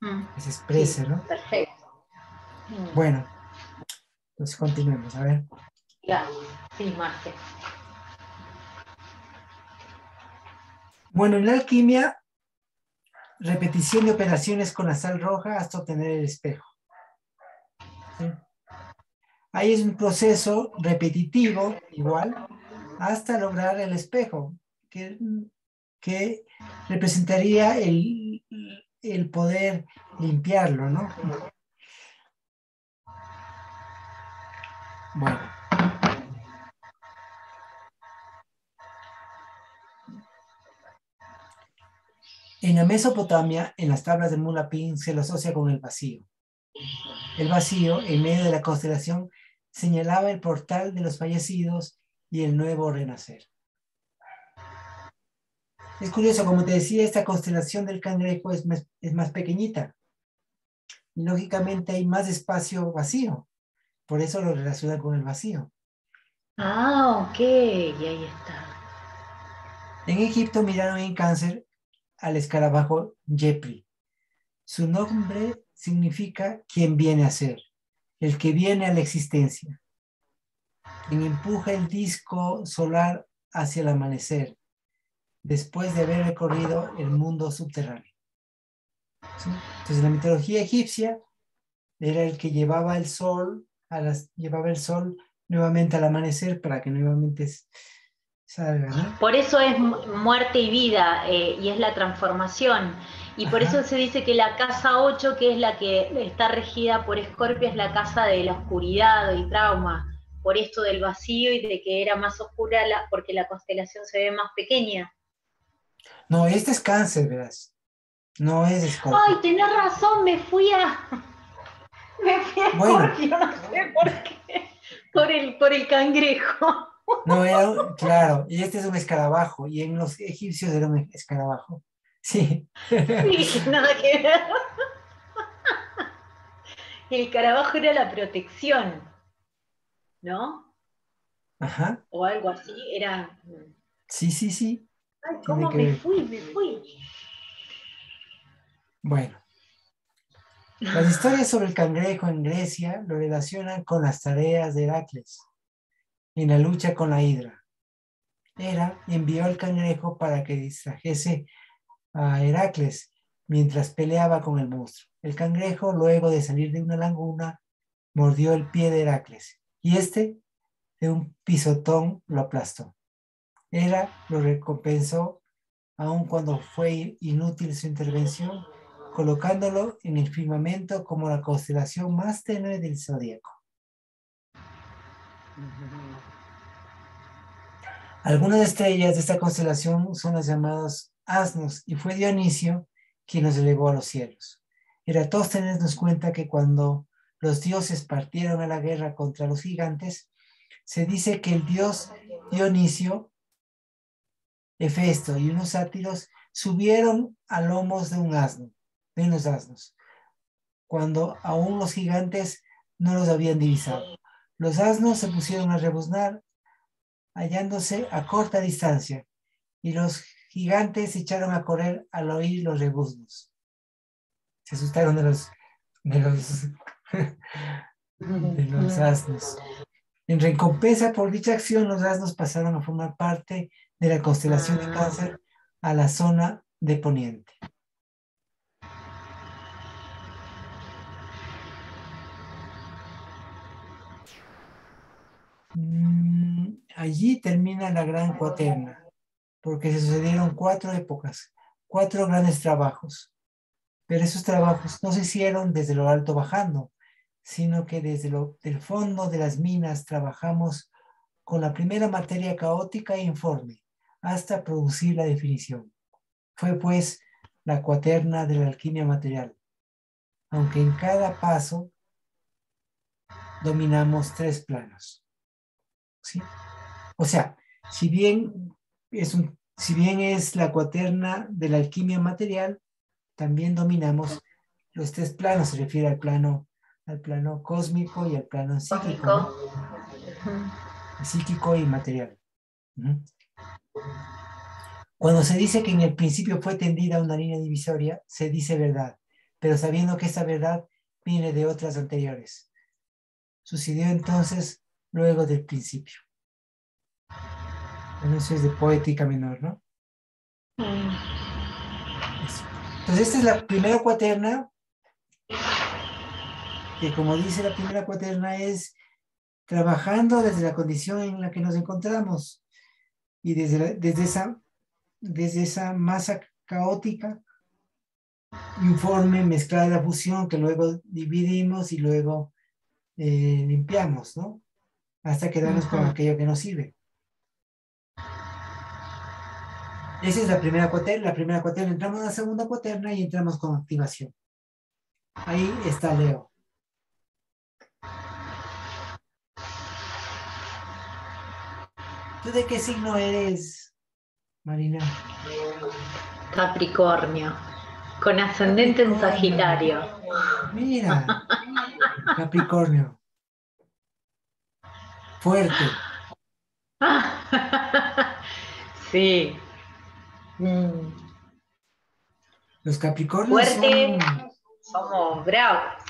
Mm, Que se sí, exprese, ¿no? perfecto. Mm, Bueno, entonces continuemos, a ver. ya, sí, Marce. Bueno, en la alquimia, repetición de operaciones con la sal roja hasta obtener el espejo, ¿sí? Ahí es un proceso repetitivo, igual, hasta lograr el espejo, que, que representaría el poder limpiarlo, ¿no? Bueno, en la Mesopotamia, en las tablas de Mulapin, se lo asocia con el vacío. El vacío, en medio de la constelación, señalaba el portal de los fallecidos y el nuevo renacer. Es curioso, como te decía, esta constelación del cangrejo es más pequeñita. Y lógicamente hay más espacio vacío. Por eso lo relaciona con el vacío. Ah, ok, y ahí está. En Egipto miraron en Cáncer al escarabajo Yepri. Su nombre significa quien viene a ser, el que viene a la existencia, quien empuja el disco solar hacia el amanecer, después de haber recorrido el mundo subterráneo, ¿sí? Entonces, en la mitología egipcia era el que llevaba el sol, llevaba el sol nuevamente al amanecer para que nuevamente salga, ¿no? Por eso es muerte y vida, y es la transformación. Y por eso Ajá. se dice que la casa 8, que es la que está regida por Escorpio, es la casa de la oscuridad, del trauma, por esto del vacío y de que era más oscura porque la constelación se ve más pequeña. No, este es Cáncer, verás. No es Ay, Escorpio. tenés razón, me fui a Bueno, Escorpio, no sé por qué, por el cangrejo. no, claro, y este es un escarabajo, y en los egipcios era un escarabajo. Sí. Sí, nada que ver. El carabajo era la protección, ¿no? Ajá. O algo así, era... Sí, sí, sí. Ay, Tiene ¿cómo que me ver. fui? Me fui. Bueno, Las historias sobre el cangrejo en Grecia lo relacionan con las tareas de Heracles en la lucha con la hidra. Hera envió al cangrejo para que distrajese a Heracles mientras peleaba con el monstruo. El cangrejo, luego de salir de una laguna, mordió el pie de Heracles y este, de un pisotón, lo aplastó. Hera lo recompensó aun cuando fue inútil su intervención, colocándolo en el firmamento como la constelación más tenue del zodíaco. Algunas estrellas de esta constelación son las llamadas asnos, y fue Dionisio quien los elevó a los cielos. Eratóstenes nos cuenta que cuando los dioses partieron a la guerra contra los gigantes, se dice que el dios Dionisio, Hefesto y unos sátiros subieron a lomos de unos asnos, cuando aún los gigantes no los habían divisado. Los asnos se pusieron a rebuznar, hallándose a corta distancia, y los gigantes se echaron a correr al oír los rebuznos. Se asustaron de los de los asnos. En recompensa por dicha acción, los asnos pasaron a formar parte de la constelación de Cáncer a la zona de Poniente. Allí termina la Gran Cuaterna, porque se sucedieron 4 épocas, 4 grandes trabajos. Pero esos trabajos no se hicieron desde lo alto bajando, sino que desde el fondo de las minas trabajamos con la primera materia caótica e informe, hasta producir la definición. Fue pues la cuaterna de la alquimia material, aunque en cada paso dominamos 3 planos. ¿Sí? O sea, si bien es la cuaterna de la alquimia material, también dominamos los 3 planos. Se refiere al plano cósmico y al plano psíquico, ¿no? Psíquico y material. Cuando se dice que en el principio fue tendida una línea divisoria, se dice verdad, pero sabiendo que esta verdad viene de otras anteriores. Sucedió entonces luego del principio. Bueno, eso es de poética menor, ¿no? Eso. Entonces esta es la primera cuaterna, que como dice la primera cuaterna es trabajando desde la condición en la que nos encontramos y desde esa masa caótica, informe, mezclada de la fusión que luego dividimos y luego limpiamos, ¿no? Hasta quedarnos con aquello que nos sirve. Esa es la primera cuaterna. Entramos a la segunda cuaterna y entramos con activación. Ahí está Leo. ¿Tú de qué signo eres, Marina? Capricornio, con ascendente en Sagitario. Mira, Capricornio. Fuerte. Sí. Los Capricornios fuerte, somos bravos.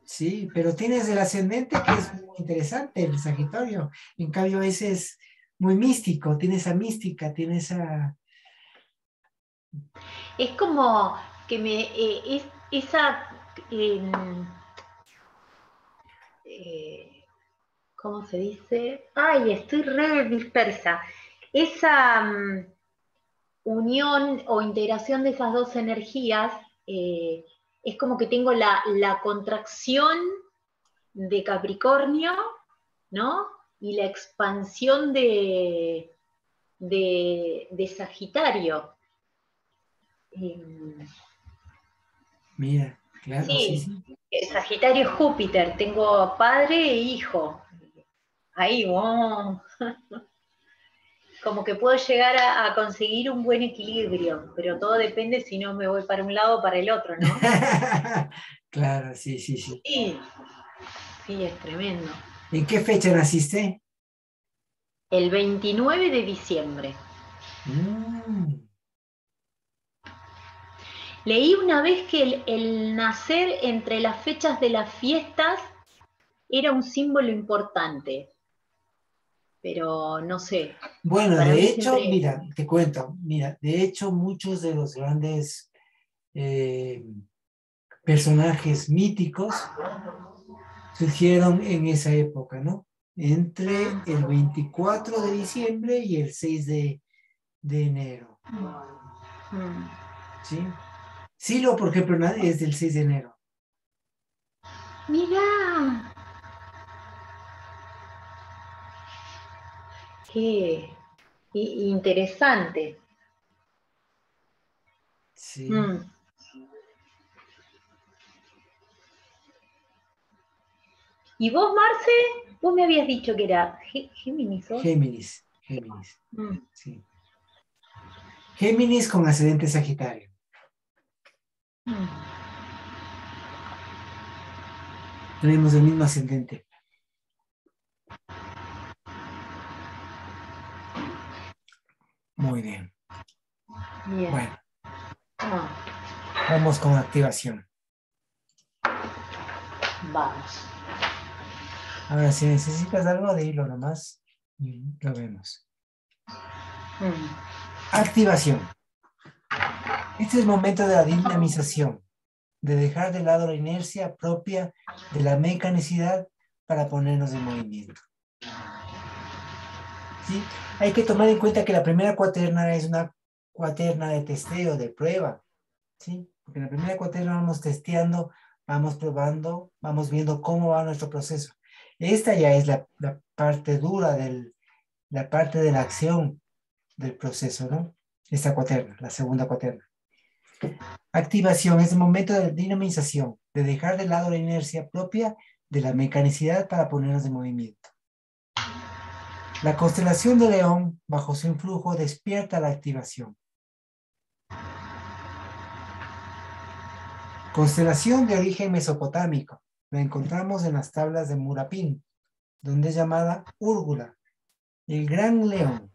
Sí, pero tienes el ascendente que es muy interesante, el Sagitario. En cambio, ese es muy místico, tiene esa mística, tiene esa... Es como que ¿cómo se dice? Ay, estoy re dispersa. Esa unión o integración de esas dos energías es como que tengo la contracción de Capricornio, ¿no? Y la expansión de Sagitario. Mira, claro, sí. Sagitario es Júpiter, tengo padre e hijo. Ahí, wow. Como que puedo llegar a conseguir un buen equilibrio, pero todo depende si no me voy para un lado o para el otro, ¿no? Claro, sí. Sí, es tremendo. ¿En qué fecha naciste? El 29 de diciembre. Leí una vez que el nacer entre las fechas de las fiestas era un símbolo importante, pero no sé, Bueno, para de mí hecho, siempre... mira, te cuento, mira, de hecho muchos de los grandes eh, personajes míticos surgieron en esa época, ¿no? Entre el 24 de diciembre y el 6 de enero, Mm. ¿sí? Silo, por ejemplo, es del 6 de enero. Mirá, qué interesante. Sí. Mm. ¿Y vos, Marce? Vos me habías dicho que era Géminis, ¿sos? Géminis, Géminis, Mm. sí. Géminis con ascendente Sagitario. Mm. Tenemos el mismo ascendente. Muy bien. Bien. Bueno, Ah, vamos con activación. vamos. Ahora, si necesitas algo, dilo nomás y lo vemos. Mm. Activación. Este es el momento de la dinamización, de dejar de lado la inercia propia de la mecanicidad para ponernos en movimiento. ¿Sí? Hay que tomar en cuenta que la primera cuaterna es una cuaterna de testeo, de prueba. ¿Sí? Porque en la primera cuaterna vamos testeando, vamos probando, vamos viendo cómo va nuestro proceso. Esta ya es la parte dura, la parte de la acción del proceso, ¿no? Esta cuaterna, la segunda cuaterna. Activación es el momento de dinamización, de dejar de lado la inercia propia de la mecanicidad para ponernos en movimiento. La constelación de León, bajo su influjo, despierta la activación. Constelación de origen mesopotámico. La encontramos en las tablas de Murapín, donde es llamada Úrgula, el gran león.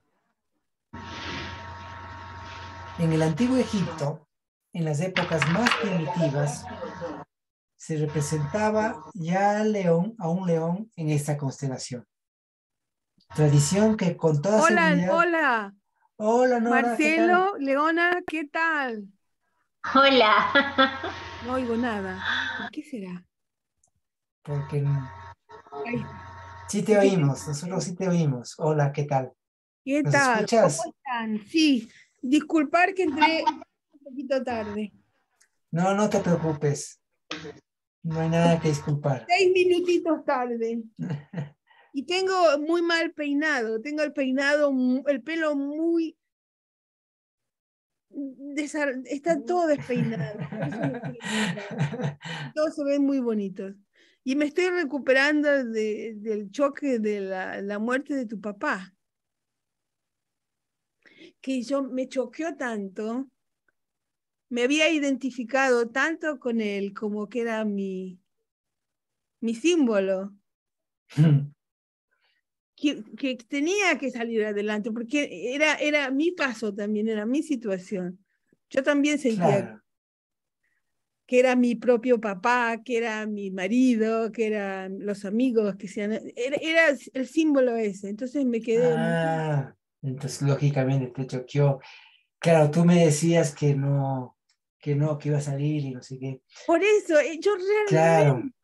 En el antiguo Egipto, en las épocas más primitivas, se representaba ya a un león en esta constelación. Tradición que con toda Hola, seguridad... hola, Hola Nora, ¿qué tal? Marcelo, Leona, ¿qué tal? Hola. No oigo nada. ¿Por qué será? Porque Ahí está. sí te Es que oímos, nosotros sí te oímos. Hola, ¿qué tal? ¿qué ¿Nos tal? ¿Cómo escuchas? están? Sí, disculpar que entré un poquito tarde. No, no te preocupes, no hay nada que disculpar. 6 minutitos tarde. Y tengo muy mal peinado. Tengo el peinado, el pelo muy... Está todo despeinado. Por eso me quiero peinar. Todos se ven muy bonitos. Y me estoy recuperando del choque de la muerte de tu papá, que yo me choqueó tanto, me había identificado tanto con él como que era mi símbolo, que tenía que salir adelante, porque era mi caso también, era mi situación. Yo también sentía Claro. que era mi propio papá, que era mi marido, que eran los amigos, era el símbolo ese. Entonces me quedé muy... Ah, entonces lógicamente te choqueó. Claro, tú me decías que iba a salir y no sé qué. Por eso, yo Claro, realmente,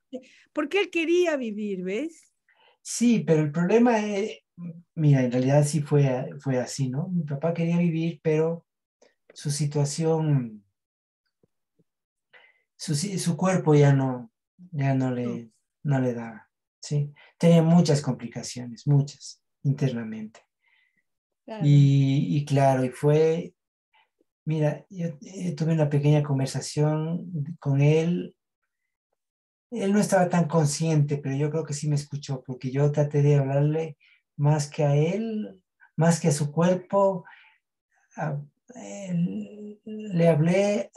porque él quería vivir, ¿ves? sí, pero el problema es, mira, en realidad sí fue así, ¿no? Mi papá quería vivir, pero su situación, su cuerpo No, no le daba, ¿sí? Tenía muchas complicaciones, muchas, internamente. claro. Y claro, mira, yo tuve una pequeña conversación con él. Él no estaba tan consciente, pero yo creo que sí me escuchó, porque yo traté de hablarle más que a él, más que a su cuerpo. a- Le hablé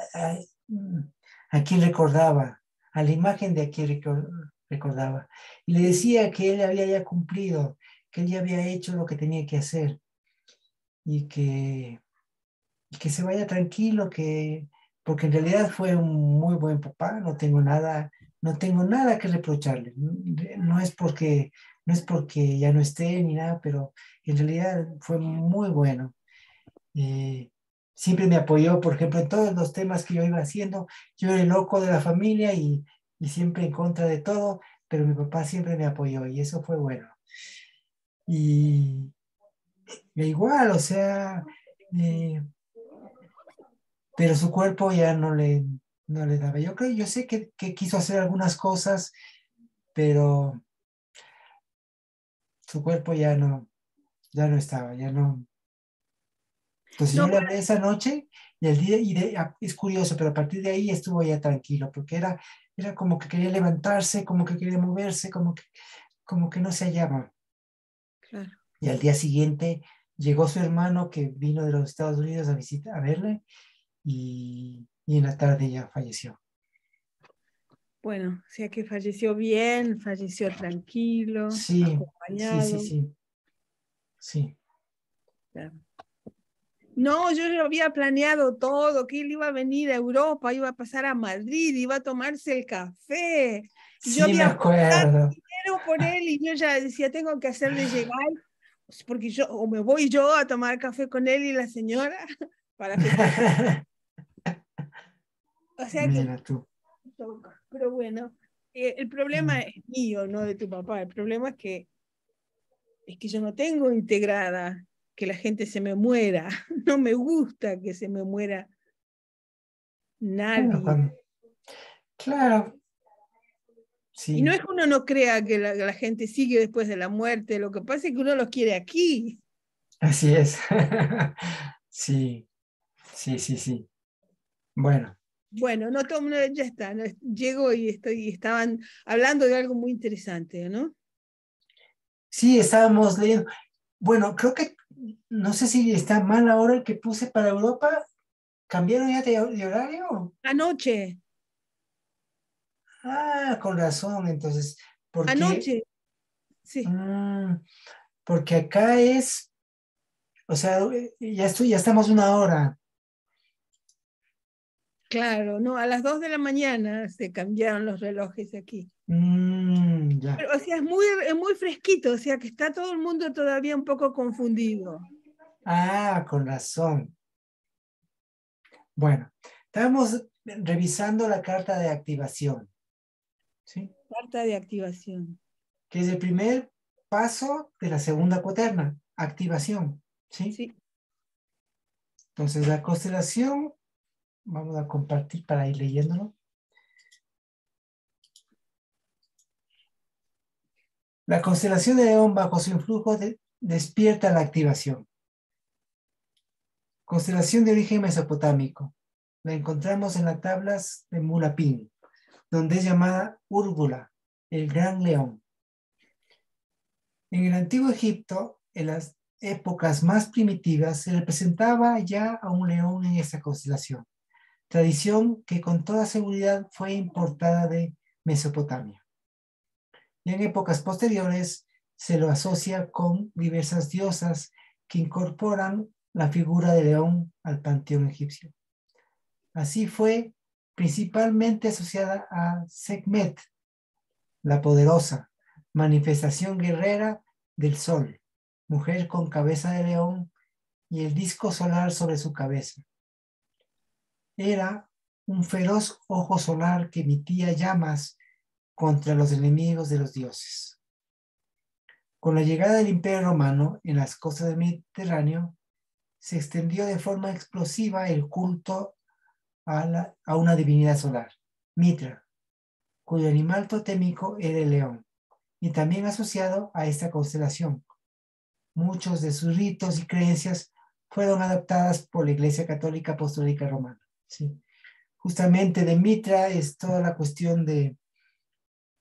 a quien recordaba, a la imagen de a quien recordaba. Y le Sí, decía que él había ya cumplido, que él ya había hecho lo que tenía que hacer y que se vaya tranquilo, porque en realidad fue un muy buen papá, no tengo nada que reprocharle. No es porque ya no esté ni nada, pero en realidad fue muy bueno. Eh, Siempre me apoyó, por ejemplo, en todos los temas que yo iba haciendo. Yo era el loco de la familia y siempre en contra de todo, pero mi papá siempre me apoyó y eso fue bueno. Y, e igual, o sea, eh, pero su cuerpo ya no le daba. Yo sé que quiso hacer algunas cosas, pero su cuerpo ya no estaba, ya no. Entonces yo No, le hablé esa noche y el día, es curioso, pero a partir de ahí estuvo ya tranquilo, porque era como que quería levantarse, como que quería moverse, como que no se hallaba. claro. Y al día siguiente llegó su hermano que vino de los Estados Unidos a verle y en la tarde ya falleció. Bueno, o sea que falleció bien, falleció tranquilo, Sí, sí, sí, acompañado. sí, sí. Claro. No, yo lo había planeado todo, que él iba a venir a Europa, iba a pasar a Madrid, iba a tomarse el café. Y yo Sí, me había apostado acuerdo. dinero por él y yo ya decía, tengo que hacerle llegar, porque yo, o me voy yo a tomar café con él y la señora para festejar. O sea que, Mira tú. pero bueno, el problema es mío, no de tu papá. El problema es que yo no tengo integrada que la gente se me muera. No me gusta que se me muera Bueno, nadie. claro, Y no sí, es que uno no crea que la gente sigue después de la muerte, lo que pasa es que uno los quiere aquí. así es. Sí, sí, sí, sí. Bueno, Bueno, no, no, ya está, no, llego y estaban hablando de algo muy interesante, ¿no? sí, estábamos leyendo. Bueno, creo que, no sé si está mal ahora el que puse para Europa. ¿Cambiaron ya de horario? Anoche, Ah, con razón, entonces, porque, anoche, sí, mm, porque acá es, o sea, ya estamos una hora. claro, no, a las 2 de la mañana se cambiaron los relojes aquí. Ya. Pero, o sea, es muy fresquito, o sea que está todo el mundo todavía un poco confundido. Ah, con razón. Bueno, estamos revisando la carta de activación, ¿sí? Carta de activación. Que es el primer paso de la segunda cuaterna, activación, ¿sí? Sí, Entonces, la constelación, vamos a compartir para ir leyéndolo. La constelación de León bajo su influjo despierta la activación. Constelación de origen mesopotámico. La encontramos en las tablas de Mulapín, donde es llamada Úrbula, el gran león. En el antiguo Egipto, en las épocas más primitivas, se representaba ya a un león en esta constelación, tradición que con toda seguridad fue importada de Mesopotamia. Y en épocas posteriores se lo asocia con diversas diosas que incorporan la figura de león al panteón egipcio. Así fue principalmente asociada a Sekhmet, la poderosa, manifestación guerrera del sol, mujer con cabeza de león y el disco solar sobre su cabeza. Era un feroz ojo solar que emitía llamas contra los enemigos de los dioses. Con la llegada del Imperio Romano en las costas del Mediterráneo, se extendió de forma explosiva el culto a una divinidad solar, Mitra, cuyo animal totémico era el león, y también asociado a esta constelación. Muchos de sus ritos y creencias fueron adaptadas por la Iglesia Católica Apostólica Romana. ¿Sí? Justamente de Mitra es toda la cuestión de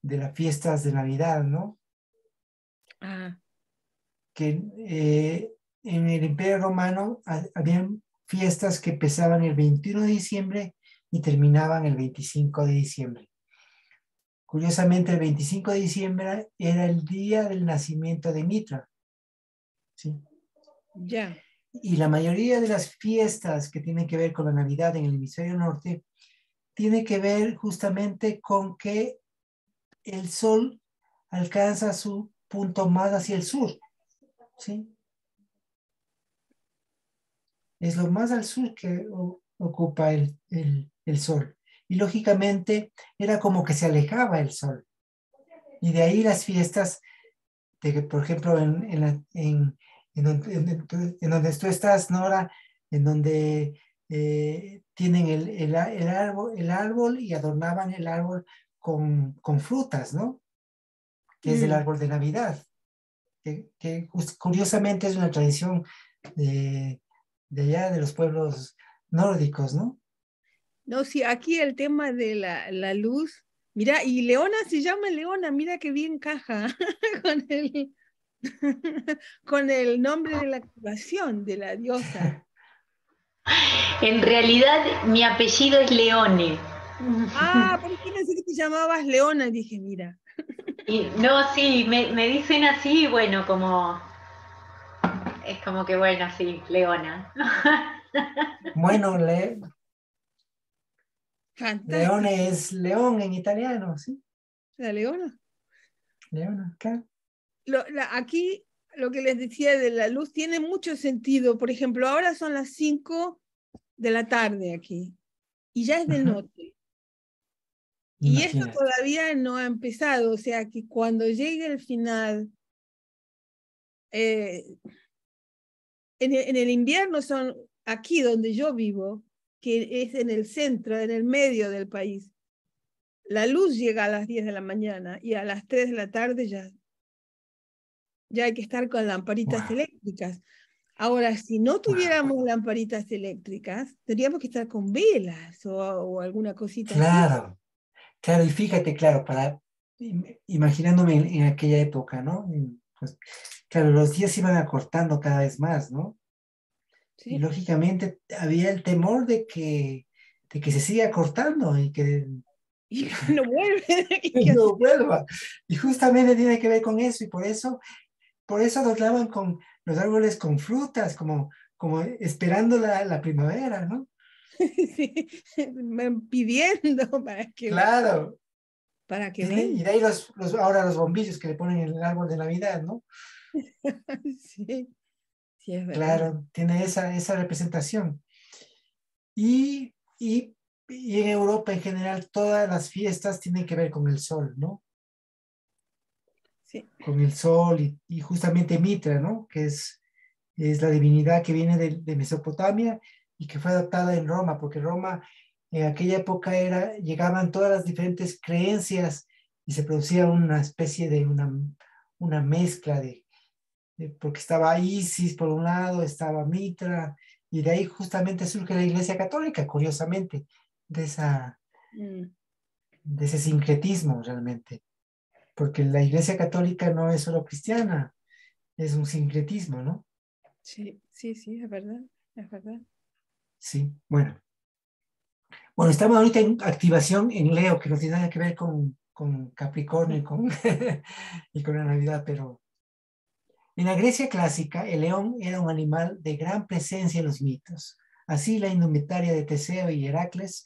las fiestas de Navidad, ¿no? ah, Que en el Imperio Romano habían fiestas que empezaban el 21 de diciembre y terminaban el 25 de diciembre. Curiosamente, el 25 de diciembre era el día del nacimiento de Mitra. ¿Sí? ya. Y la mayoría de las fiestas que tienen que ver con la Navidad en el hemisferio norte, tiene que ver justamente con que el sol alcanza su punto más hacia el sur, ¿sí? Es lo más al sur que ocupa el sol. Y lógicamente era como que se alejaba el sol. Y de ahí las fiestas, de que, por ejemplo, en donde tú estás, Nora, en donde tienen el árbol y adornaban el árbol con frutas, ¿no? Que es el Mm. árbol de Navidad, que curiosamente es una tradición de allá, de los pueblos nórdicos, ¿no? No, sí, aquí el tema de la luz. Mira, y Leona se llama Leona, mira que bien caja con el, con el nombre de la activación de la diosa. En realidad, mi apellido es Leone. Ah, por qué pensé que te llamabas Leona. Y dije, mira. Y no, sí, me dicen así, bueno, como es como que bueno, sí, Leona. Bueno, Fantástico. leone es león en italiano, ¿sí? La Leona. Leona, acá. Aquí lo que les decía de la luz tiene mucho sentido. Por ejemplo, ahora son las 5 de la tarde aquí y ya es de Ujú. noche. Y esto Imagínate. todavía no ha empezado, o sea que cuando llegue el final, eh, en el invierno son aquí donde yo vivo, que es en el centro, en el medio del país. La luz llega a las 10 de la mañana y a las 3 de la tarde ya hay que estar con lamparitas Wow. eléctricas. Ahora, si no Wow. tuviéramos lamparitas eléctricas, tendríamos que estar con velas o alguna cosita así. Claro, claro, y fíjate, claro, imaginándome en aquella época, ¿no? Pues, claro, los días se iban acortando cada vez más, ¿no? Y ¿Sí? lógicamente había el temor de que se siga acortando y que Y no vuelven. ¿Y qué no hacer? vuelva. Y justamente tiene que ver con eso, y por eso adornaban con los árboles con frutas, como esperando la primavera, ¿no? Sí, pidiendo Claro. para que Y venga. de ahí ahora los bombillos que le ponen en el árbol de Navidad, ¿no? Sí, sí, es verdad. Claro, tiene esa representación. Y, y, y en Europa en general todas las fiestas tienen que ver con el sol, ¿no? Sí. Con el sol y justamente Mitra, ¿no? Que es la divinidad que viene de Mesopotamia y que fue adaptada en Roma, porque Roma en aquella época llegaban todas las diferentes creencias y se producía una especie de una mezcla porque estaba Isis por un lado, estaba Mitra, y de ahí justamente surge la Iglesia Católica, curiosamente, de, esa, Mm, de ese sincretismo realmente, porque la Iglesia Católica no es solo cristiana, es un sincretismo, ¿no? sí, sí, sí, es verdad, es verdad. Sí, bueno. Bueno, estamos ahorita en activación en Leo, que no tiene nada que ver con Capricornio y con la Navidad, pero en la Grecia clásica, el león era un animal de gran presencia en los mitos. Así, la indumentaria de Teseo y Heracles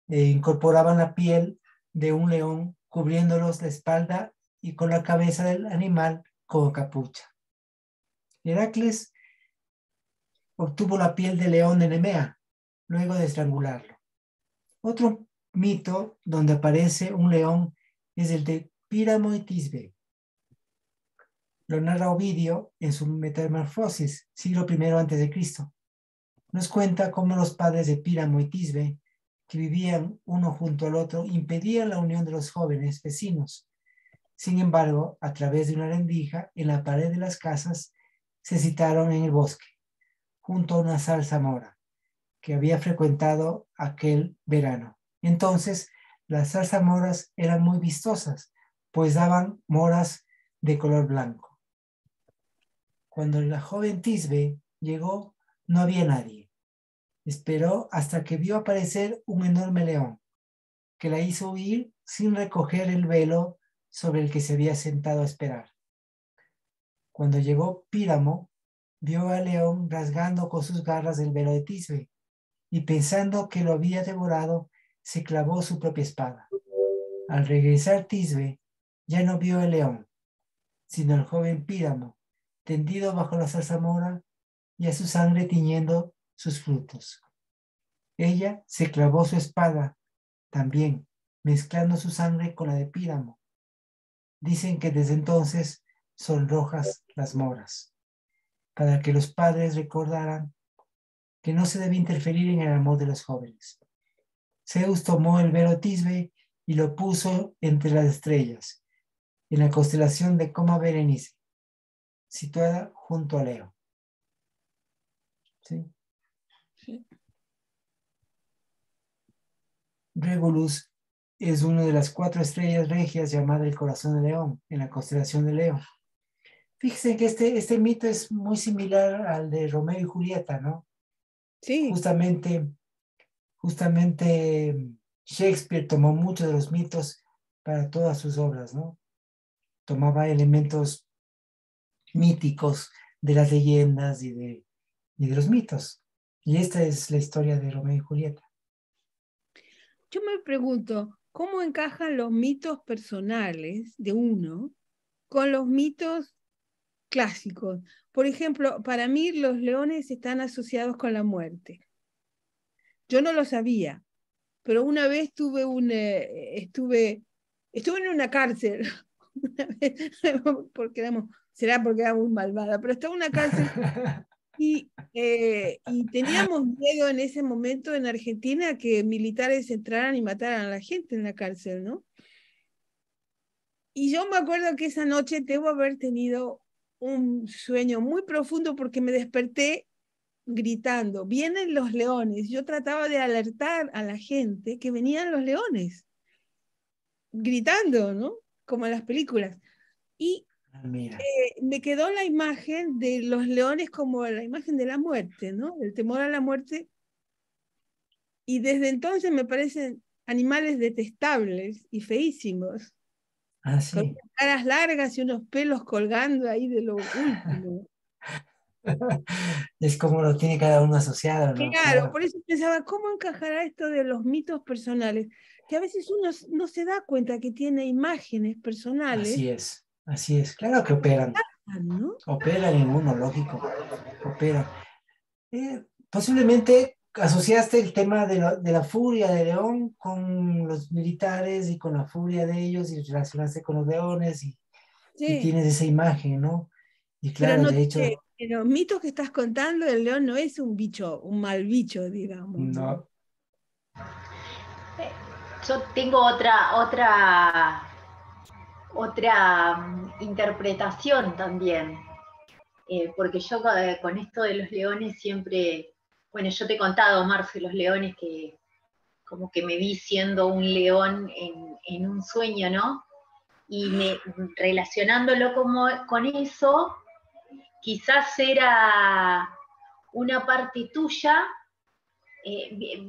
incorporaban la piel de un león, cubriéndolos la espalda y con la cabeza del animal como capucha. Heracles obtuvo la piel de león de Nemea, luego de estrangularlo. Otro mito donde aparece un león es el de Píramo y Tisbe. Lo narra Ovidio en su Metamorfosis, siglo I a.C. Nos cuenta cómo los padres de Píramo y Tisbe, que vivían uno junto al otro, impedían la unión de los jóvenes vecinos. Sin embargo, a través de una rendija en la pared de las casas, se citaron en el bosque, junto a una zarzamora que había frecuentado aquel verano. Entonces, las zarzamoras eran muy vistosas, pues daban moras de color blanco. Cuando la joven Tisbe llegó, no había nadie. Esperó hasta que vio aparecer un enorme león, que la hizo huir sin recoger el velo sobre el que se había sentado a esperar. Cuando llegó Píramo, vio al león rasgando con sus garras el velo de Tisbe, y pensando que lo había devorado, se clavó su propia espada. Al regresar Tisbe, ya no vio al león, sino al joven Píramo, tendido bajo la zarzamora y a su sangre tiñendo sus frutos. Ella se clavó su espada también, mezclando su sangre con la de Píramo. Dicen que desde entonces son rojas las moras, para que los padres recordaran que no se debe interferir en el amor de los jóvenes. Zeus tomó el velo Tisbe y lo puso entre las estrellas, en la constelación de Coma Berenice, situada junto a Leo. ¿Sí? Sí. Regulus es una de las 4 estrellas regias llamada el corazón de León, en la constelación de Leo. Fíjense que este mito es muy similar al de Romeo y Julieta, ¿no? Sí. Justamente Shakespeare tomó muchos de los mitos para todas sus obras, ¿no? Tomaba elementos míticos de las leyendas y de los mitos. Y esta es la historia de Romeo y Julieta. Yo me pregunto, ¿cómo encajan los mitos personales de uno con los mitos clásicos? Por ejemplo, para mí los leones están asociados con la muerte. Yo no lo sabía, pero una vez estuve en una cárcel, una vez, será porque era muy malvada, pero estaba en una cárcel y teníamos miedo en ese momento en Argentina que militares entraran y mataran a la gente en la cárcel, ¿no? Y yo me acuerdo que esa noche debo haber tenido un sueño muy profundo porque me desperté gritando, vienen los leones. Yo trataba de alertar a la gente que venían los leones, gritando, ¿no? Como en las películas. Y Mira. me quedó la imagen de los leones como la imagen de la muerte, ¿no? El temor a la muerte. Y desde entonces me parecen animales detestables y feísimos, Ah, con sí. unas caras largas y unos pelos colgando ahí de lo último. Es como lo tiene cada uno asociado, ¿no? Claro, Claro. por eso pensaba, ¿cómo encajará esto de los mitos personales? Que a veces uno no se da cuenta que tiene imágenes personales, Así es. Claro que operan. ¿no? Operan en uno, lógico. Operan. Posiblemente asociaste el tema de la furia de León con los militares y con la furia de ellos y relacionaste con los leones y Sí, tienes esa imagen, ¿no? Y pero claro, no de tiene, hecho, en los mitos que estás contando, el león no es un bicho, un mal bicho, digamos, ¿no? no. Yo tengo otra interpretación también, porque yo con esto de los leones siempre, bueno, yo te he contado, Marce, los leones que como que me vi siendo un león en un sueño, ¿no? Y relacionándolo con eso, quizás era una parte tuya, eh,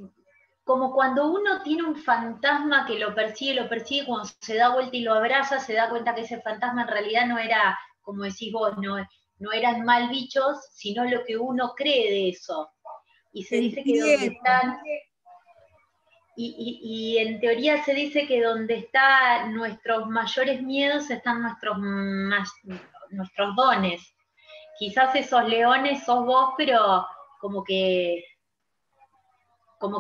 como cuando uno tiene un fantasma que lo persigue, cuando se da vuelta y lo abraza, se da cuenta que ese fantasma en realidad no era, como decís vos, no eran mal bichos, sino lo que uno cree de eso. Y se dice que donde Entiendo. están, y en teoría se dice que donde están nuestros mayores miedos están nuestros dones. Quizás esos leones sos vos, pero como que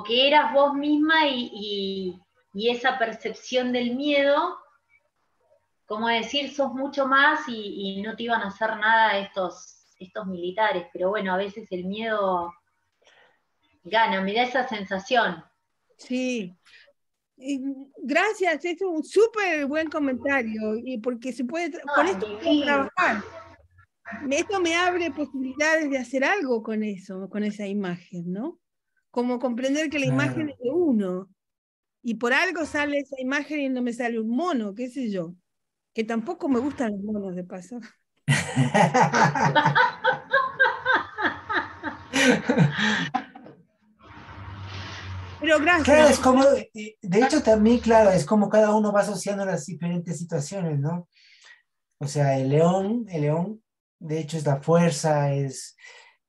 eras vos misma y esa percepción del miedo, como decir, sos mucho más y no te iban a hacer nada estos militares, pero bueno, a veces el miedo gana, me da esa sensación. Sí. Y gracias, es un súper buen comentario, y porque con Ay, esto puedo divino. trabajar. Esto me abre posibilidades de hacer algo con eso, con esa imagen, ¿no? Como comprender que la imagen Claro. es de uno, y por algo sale esa imagen y no me sale un mono, qué sé yo, que tampoco me gustan los monos de paso. Pero Claro, gracias. es como, de hecho también, claro, es como cada uno va asociando las diferentes situaciones, ¿no? O sea, el león De hecho, es la fuerza,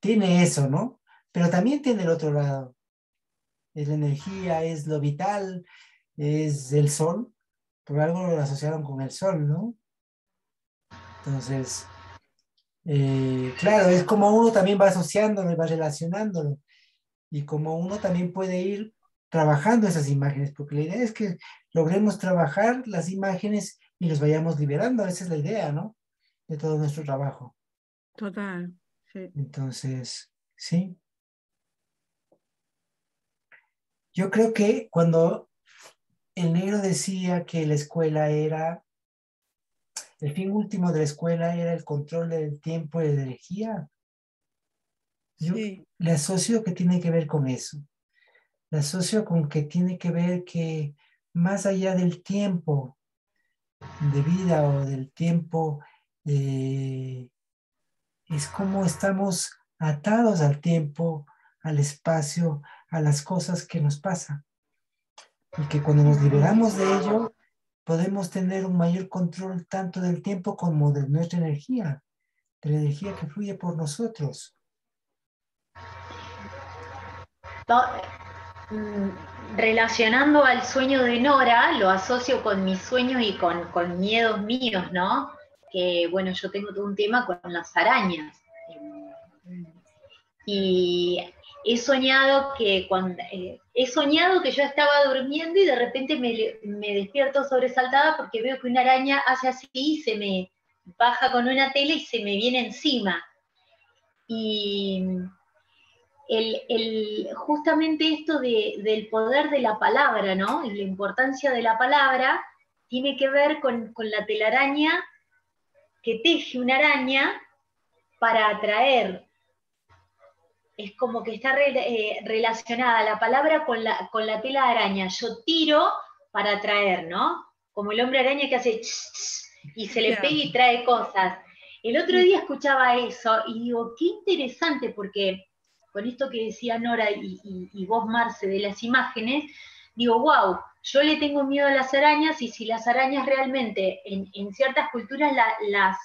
tiene eso, ¿no? Pero también tiene el otro lado. Es la energía, es lo vital, es el sol. Por algo lo asociaron con el sol, ¿no? Entonces, claro, es como uno también va asociándolo y va relacionándolo. Y como uno también puede ir trabajando esas imágenes, porque la idea es que logremos trabajar las imágenes y los vayamos liberando. Esa es la idea, ¿no? De todo nuestro trabajo. Total, sí. Entonces, sí. Yo creo que cuando el negro decía que la escuela era, el fin último de la escuela era el control del tiempo y de la energía, yo Sí. le asocio que tiene que ver con eso. Le asocio con que tiene que ver que más allá del tiempo de vida o del tiempo, eh, es como estamos atados al tiempo, al espacio, a las cosas que nos pasan. Y que cuando nos liberamos de ello, podemos tener un mayor control tanto del tiempo como de nuestra energía, de la energía que fluye por nosotros. Relacionando al sueño de Nora, lo asocio con mis sueños y con miedos míos, ¿no? Que bueno, yo tengo todo un tema con las arañas. Y he soñado que yo estaba durmiendo y de repente me despierto sobresaltada porque veo que una araña hace así y se me baja con una tela y se me viene encima. Y justamente esto del poder de la palabra, ¿no? Y la importancia de la palabra tiene que ver con la telaraña que teje una araña para atraer. Es como que está relacionada la palabra con la tela de araña. Yo tiro para atraer, ¿no? Como el hombre araña que hace y se le pega y trae cosas. El otro día escuchaba eso y digo, qué interesante, porque con esto que decía Nora y vos, Marce, de las imágenes, digo, wow, yo le tengo miedo a las arañas y si las arañas realmente en ciertas culturas las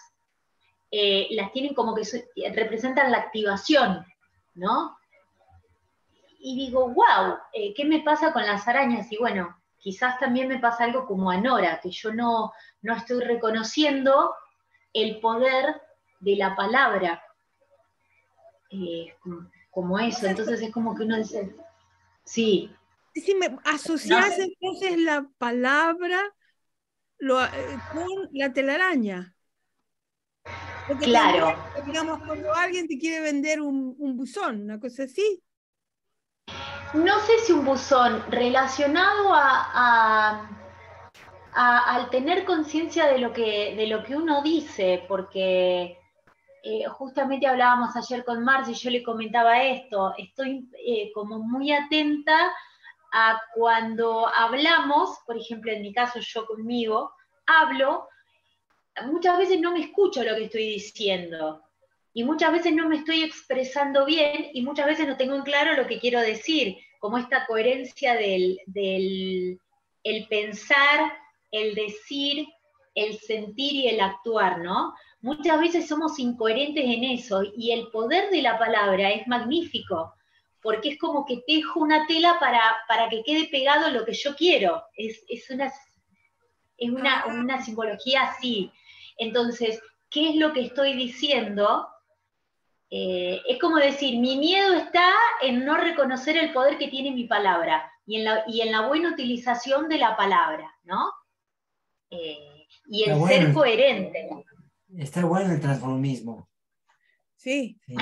tienen como que representan la activación, ¿no? Y digo, wow, ¿qué me pasa con las arañas? Y bueno, quizás también me pasa algo como a Nora, que yo no estoy reconociendo el poder de la palabra como eso. Entonces es como que uno dice, sí. Si me asocias entonces la palabra con la telaraña. Porque claro. también, digamos, cuando alguien te quiere vender un buzón, una cosa así. No sé si un buzón relacionado al tener conciencia de lo que uno dice, porque justamente hablábamos ayer con Marcia y yo le comentaba esto, estoy como muy atenta a cuando hablamos, por ejemplo, en mi caso yo conmigo, hablo, muchas veces no me escucho lo que estoy diciendo y muchas veces no me estoy expresando bien y muchas veces no tengo en claro lo que quiero decir, como esta coherencia del el pensar, el decir, el sentir y el actuar, ¿no? Muchas veces somos incoherentes en eso y el poder de la palabra es magnífico, porque es como que tejo una tela para que quede pegado lo que yo quiero. Es una simbología así. Entonces, ¿qué es lo que estoy diciendo? Es como decir, mi miedo está en no reconocer el poder que tiene mi palabra y en la buena utilización de la palabra, ¿no? Y Está el ser bueno, coherente. está bueno el transformismo. Sí. Sí,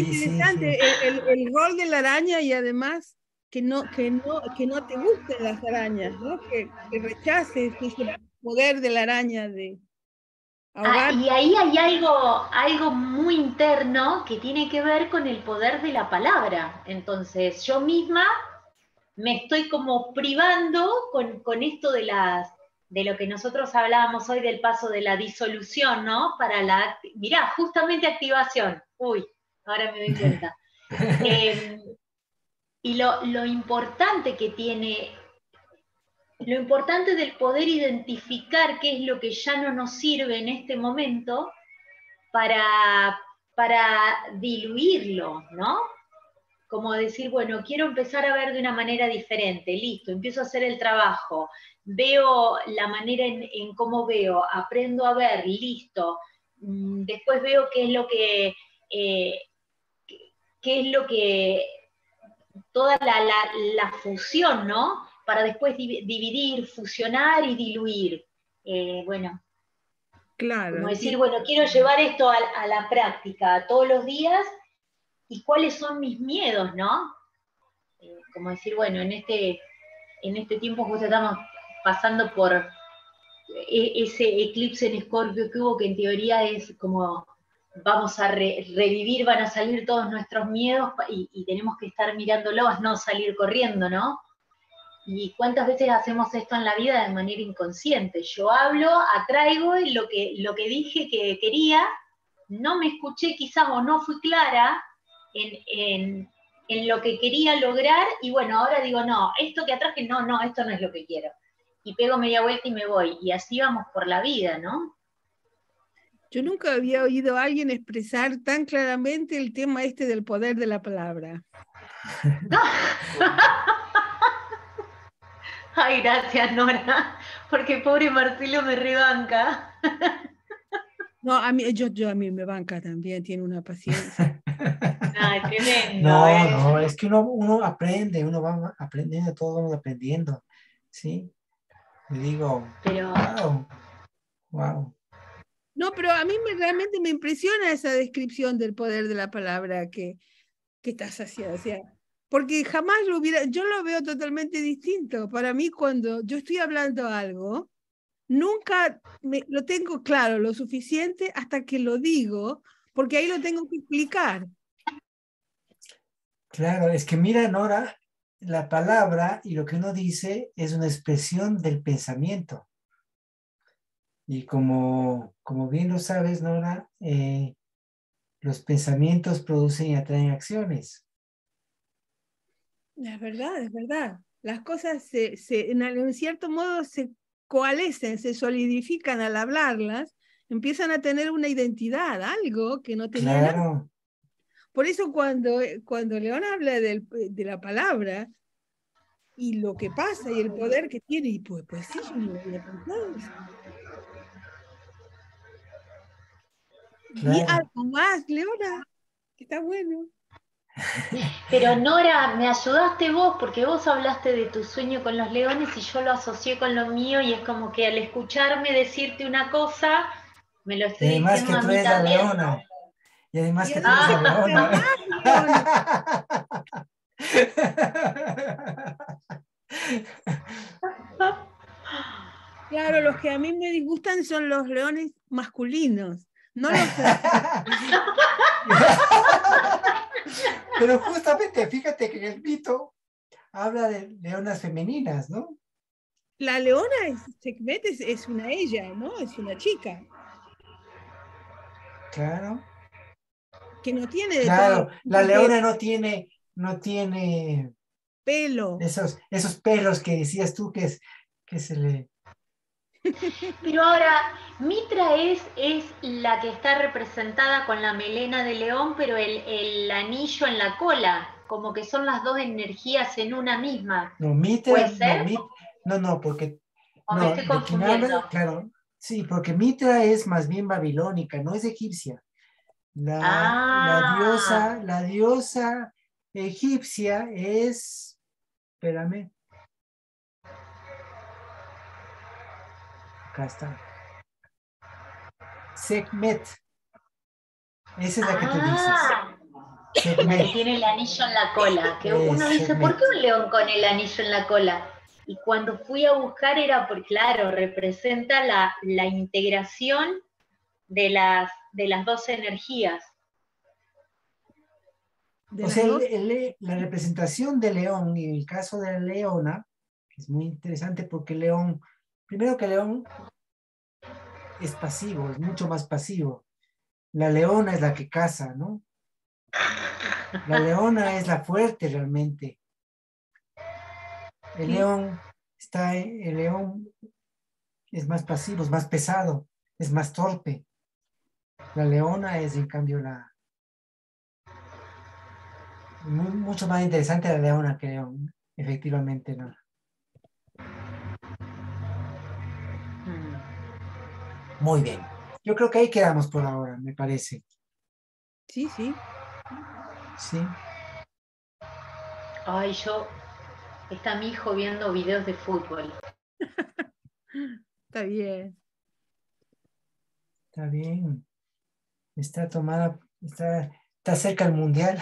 Es sí, sí, sí. interesante el rol de la araña y además que no te gusten las arañas, ¿no? Que rechaces ese poder de la araña de ahogar. Y ahí hay algo muy interno que tiene que ver con el poder de la palabra. Entonces, yo misma me estoy como privando con esto de lo que nosotros hablábamos hoy del paso de la disolución, ¿no? Mirá, justamente activación. Uy, ahora me doy cuenta. Y lo importante que tiene Lo importante del poder identificar qué es lo que ya no nos sirve en este momento para diluirlo, ¿no? Como decir, bueno, quiero empezar a ver de una manera diferente, listo, empiezo a hacer el trabajo, veo la manera en cómo veo, aprendo a ver, listo, después veo qué es lo que toda la fusión, ¿no? Para después dividir, fusionar y diluir. Bueno, Claro, como decir, entiendo. bueno, quiero llevar esto a la práctica todos los días y cuáles son mis miedos, ¿no? Como decir, bueno, en este tiempo justo estamos pasando por ese eclipse en Escorpio que hubo, que en teoría es como vamos a revivir, van a salir todos nuestros miedos y tenemos que estar mirándolos, no salir corriendo, ¿no? Y cuántas veces hacemos esto en la vida de manera inconsciente. Yo hablo, atraigo y lo que dije que quería, no me escuché quizás o no fui clara en lo que quería lograr y bueno, ahora digo, no, esto que atraje, no, esto no es lo que quiero. Y pego media vuelta y me voy. Y así vamos por la vida, ¿no? Yo nunca había oído a alguien expresar tan claramente el tema este del poder de la palabra. Ay, gracias, Nora, porque pobre Marcelo me rebanca. No, a mí me banca también, tiene una paciencia. Ay, tremendo, No, ¿eh? no, es que uno aprende, uno va aprendiendo, todos vamos aprendiendo, ¿sí? Le digo, Pero, wow, wow. No, pero a mí realmente me impresiona esa descripción del poder de la palabra que estás haciendo. O sea, porque jamás yo lo veo totalmente distinto. Para mí, cuando yo estoy hablando algo, nunca lo tengo claro lo suficiente hasta que lo digo, porque ahí lo tengo que explicar. Claro, es que mira, Nora, la palabra y lo que uno dice es una expresión del pensamiento. Y como bien lo sabes, Nora, los pensamientos producen y atraen acciones. Es verdad, es verdad. Las cosas en cierto modo se coalescen, se solidifican al hablarlas, empiezan a tener una identidad, algo que no tenían antes. Claro, Por eso cuando León habla de la palabra y lo que pasa y el poder que tiene, y pues sí, yo no lo había pensado eso. Di claro. algo más, Leona, que está bueno. pero Nora, me ayudaste vos, porque vos hablaste de tu sueño con los leones y yo lo asocié con lo mío y es como que al escucharme decirte una cosa, me lo Y estoy además diciendo que a tú mí eres la también. leona. Y además Y que tú eres además, la leona. además, Leona, claro, los que a mí me disgustan son los leones masculinos, no los femeninos. Pero justamente, fíjate que en el mito habla de leonas femeninas, ¿no? La leona Sekhmet es una ella, ¿no? Es una chica Claro, que no tiene de todo claro. La leona no tiene pelo. esos pelos que decías tú que se le... Pero ahora, Mitra es la que está representada con la melena de león, pero el anillo en la cola, como que son las dos energías en una misma. No, ¿Puede Mitra, no, ser? no, porque, ¿O me no, estoy de quien confundiendo? habla, claro, sí, porque Mitra es más bien babilónica, no es egipcia. Ah, La diosa egipcia es, espérame, acá está, Sekhmet, esa es la que tú dices, ah, la que Sekhmet, tiene el anillo en la cola, que es uno dice, ¿por Sekhmet. qué un león con el anillo en la cola? Y cuando fui a buscar era porque, claro, representa la integración de las dos energías. De O las sea, dos. la representación de león, y en el caso de la leona, es muy interesante porque león, primero que león es pasivo, es mucho más pasivo. La leona es la que caza, ¿no? La leona es la fuerte realmente. El Sí. león el león es más pasivo, es más pesado, es más torpe. La leona es, en cambio, mucho más interesante la leona que león, efectivamente, ¿no? Muy bien. Yo creo que ahí quedamos por ahora, me parece. Sí, sí. Sí. Ay, está mi hijo viendo videos de fútbol. Está bien. Está bien. Está cerca el mundial.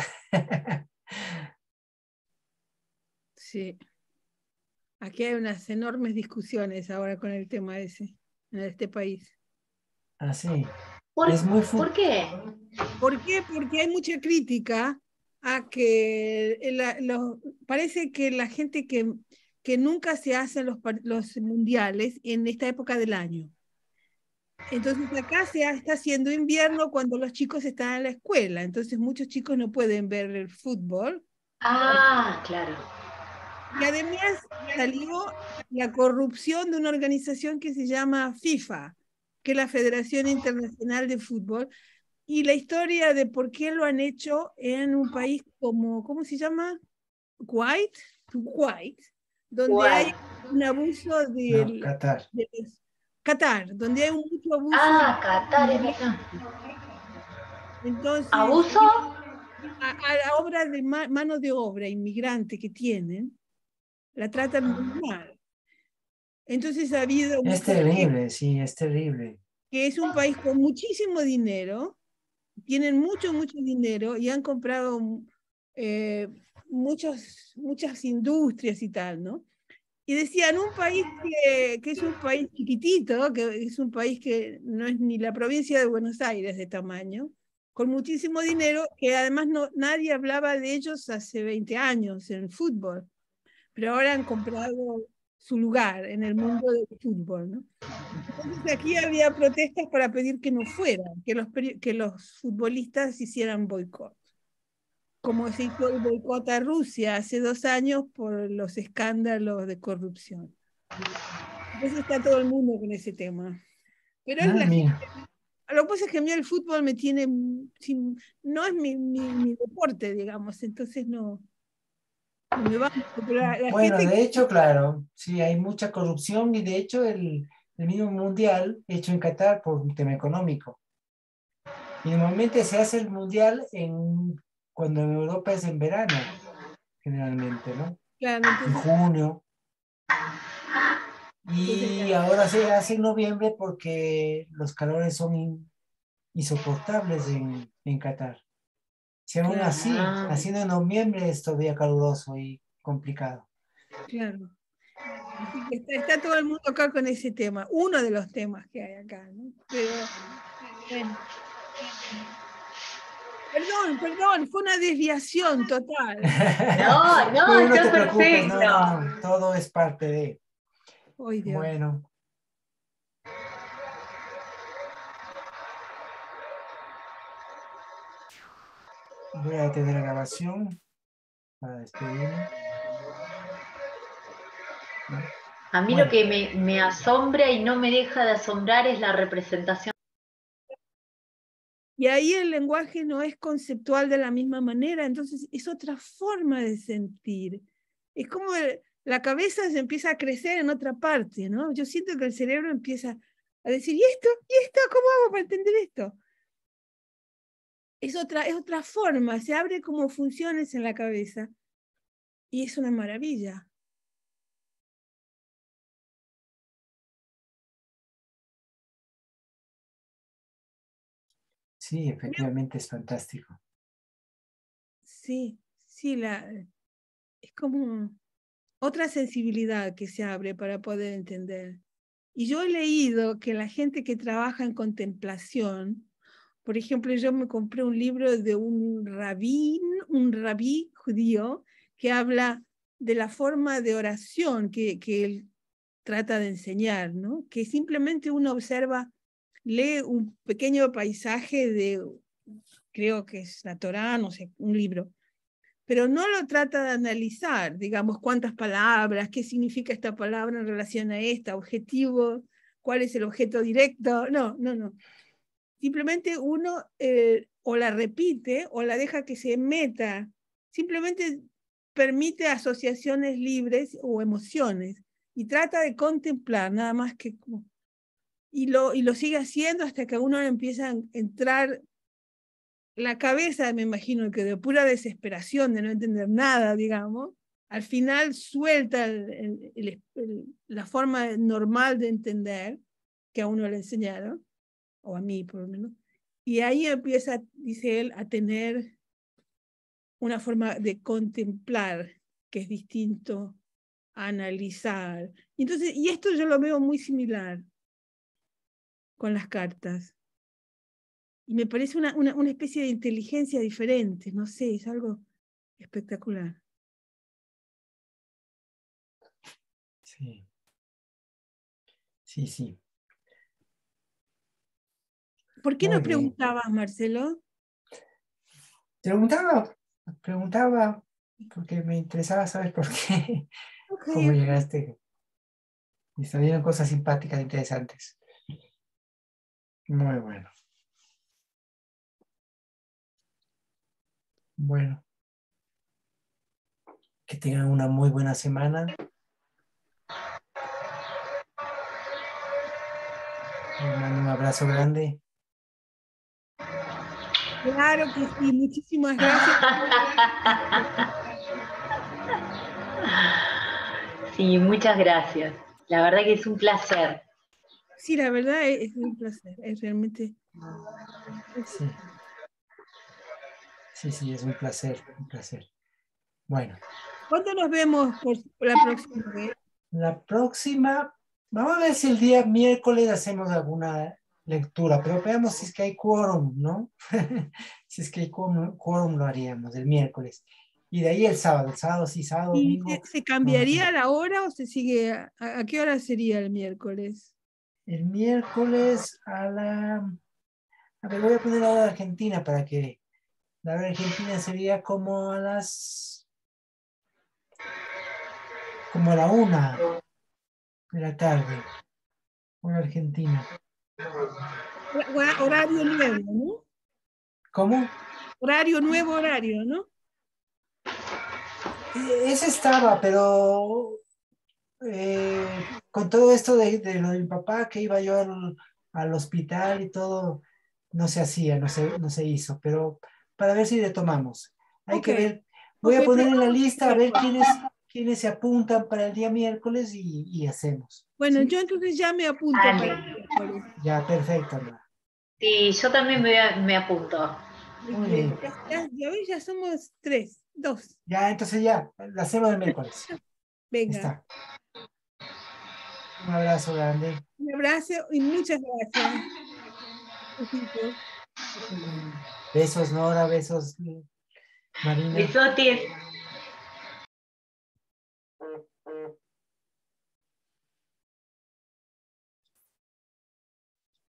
Sí. Aquí hay unas enormes discusiones ahora con el tema ese, en este país. Así. ¿Por, Es muy ¿por qué? ¿Por qué? Porque hay mucha crítica a que parece que la gente que nunca se hacen los mundiales en esta época del año. Entonces acá está haciendo invierno cuando los chicos están en la escuela, entonces muchos chicos no pueden ver el fútbol. Ah, claro. Y además salió la corrupción de una organización que se llama FIFA, que es la Federación Internacional de Fútbol, y la historia de por qué lo han hecho en un país como, ¿cómo se llama? Kuwait, donde hay Guay. un abuso No, Qatar. Qatar, donde hay mucho abuso Ah, Qatar, es verdad. entonces, ¿Abuso? a la obra de mano de obra inmigrante que tienen, la tratan muy mal. Entonces ha habido, Es terrible, sí, es terrible. que es un país con muchísimo dinero, tienen mucho, mucho dinero y han comprado eh, muchas industrias y tal, ¿no? Y decían, un país que es un país chiquitito, que es un país que no es ni la provincia de Buenos Aires de tamaño, con muchísimo dinero, que además nadie hablaba de ellos hace 20 años en el fútbol, pero ahora han comprado su lugar en el mundo del fútbol, ¿no? Entonces aquí había protestas para pedir que no fueran, que los futbolistas hicieran boicot, como se hizo el boicot a Rusia hace 2 años por los escándalos de corrupción. Entonces está todo el mundo con ese tema. Pero es Ah, la gente. mira. Lo que pasa es que a mí el fútbol me tiene. No es mi deporte, digamos, entonces no me va. Pero la Bueno, gente. de hecho, claro, sí, hay mucha corrupción y de hecho el mismo mundial hecho en Qatar por un tema económico. Y normalmente se hace el mundial cuando en Europa es en verano, generalmente, ¿no? Claro, En entonces. junio. entonces Y ahora se hace en noviembre porque los calores son insoportables en Qatar. Si aún claro, así, Ah, haciendo en noviembre es todavía caluroso y complicado. claro. Así que está todo el mundo acá con ese tema, uno de los temas que hay acá, ¿no? Pero, bueno. Perdón, fue una desviación total. no, no, Pero no está te preocupes, no, perfecto. no, no, todo es parte de. Ay, Dios. Bueno, voy a detener la grabación para despedirme. ¿No? A mí lo Bueno, que me asombra y no me deja de asombrar es la representación. Y ahí el lenguaje no es conceptual de la misma manera, entonces es otra forma de sentir. Es como la cabeza se empieza a crecer en otra parte, ¿no? Yo siento que el cerebro empieza a decir, ¿y esto? ¿Y esto? ¿Cómo hago para entender esto? Es otra forma, se abre como funciones en la cabeza y es una maravilla. sí, efectivamente es fantástico. Sí, sí, es como otra sensibilidad que se abre para poder entender. Y yo he leído que la gente que trabaja en contemplación, por ejemplo, yo me compré un libro de un rabí judío, que habla de la forma de oración que él trata de enseñar, ¿no? Que simplemente uno observa, lee un pequeño paisaje de, creo que es la Torá, no sé, un libro, pero no lo trata de analizar, digamos, cuántas palabras, qué significa esta palabra en relación a esta, objetivo, cuál es el objeto directo, no. Simplemente uno o la repite o la deja que se meta, simplemente permite asociaciones libres o emociones y trata de contemplar nada más que... Y lo sigue haciendo hasta que a uno le empieza a entrar la cabeza, me imagino que de pura desesperación, de no entender nada, digamos, al final suelta la forma normal de entender que a uno le enseñaron, o a mí por lo menos, y ahí empieza, dice él, a tener una forma de contemplar que es distinto a analizar. Entonces, y esto yo lo veo muy similar con las cartas. Y me parece una especie de inteligencia diferente, no sé, es algo espectacular. Sí. Sí. ¿Por qué Muy no bien. preguntabas, Marcelo? Preguntaba porque me interesaba saber por qué, cómo Okay. llegaste. Y salieron cosas simpáticas, interesantes. Muy bueno. Bueno, que tengan una muy buena semana. Les mando un abrazo grande. Claro que sí, muchísimas gracias. Sí, muchas gracias. La verdad que es un placer. Sí, la verdad es un placer, es realmente... Sí, es un placer, Bueno, ¿Cuándo nos vemos por la próxima vez? la próxima, vamos a ver si el día miércoles hacemos alguna lectura, pero veamos si es que hay quórum, ¿no? Si es que hay quórum lo haríamos el miércoles. Y de ahí el sábado, sábado, ¿Y domingo. se No, no cambiaría tengo. la hora o se sigue? ¿A qué hora sería el miércoles? El miércoles a ver, voy a poner la hora de Argentina para que la hora de Argentina sería como a la 1 de la tarde, hora Argentina. Horario nuevo, ¿no? ¿Cómo? Horario, ¿no? Ese estaba, pero con todo esto de lo de mi papá, que iba yo al hospital y todo, no se hacía, no se hizo, pero para ver si retomamos. Hay Ok, que ver, voy a poner en la probamos el lista a ver miércoles. quiénes se apuntan para el día miércoles y hacemos. Bueno, ¿Sí? yo entonces ya me apunto para el Dale. miércoles. Ya, perfecto, Ana. Sí, yo también me apunto. Muy Muy bien. bien. Ya hoy ya somos dos. Ya, entonces ya, la hacemos el miércoles. Venga, Está. Un abrazo grande. un abrazo y muchas gracias. Besitos. Besos, Nora, besos, Marina. Besotes.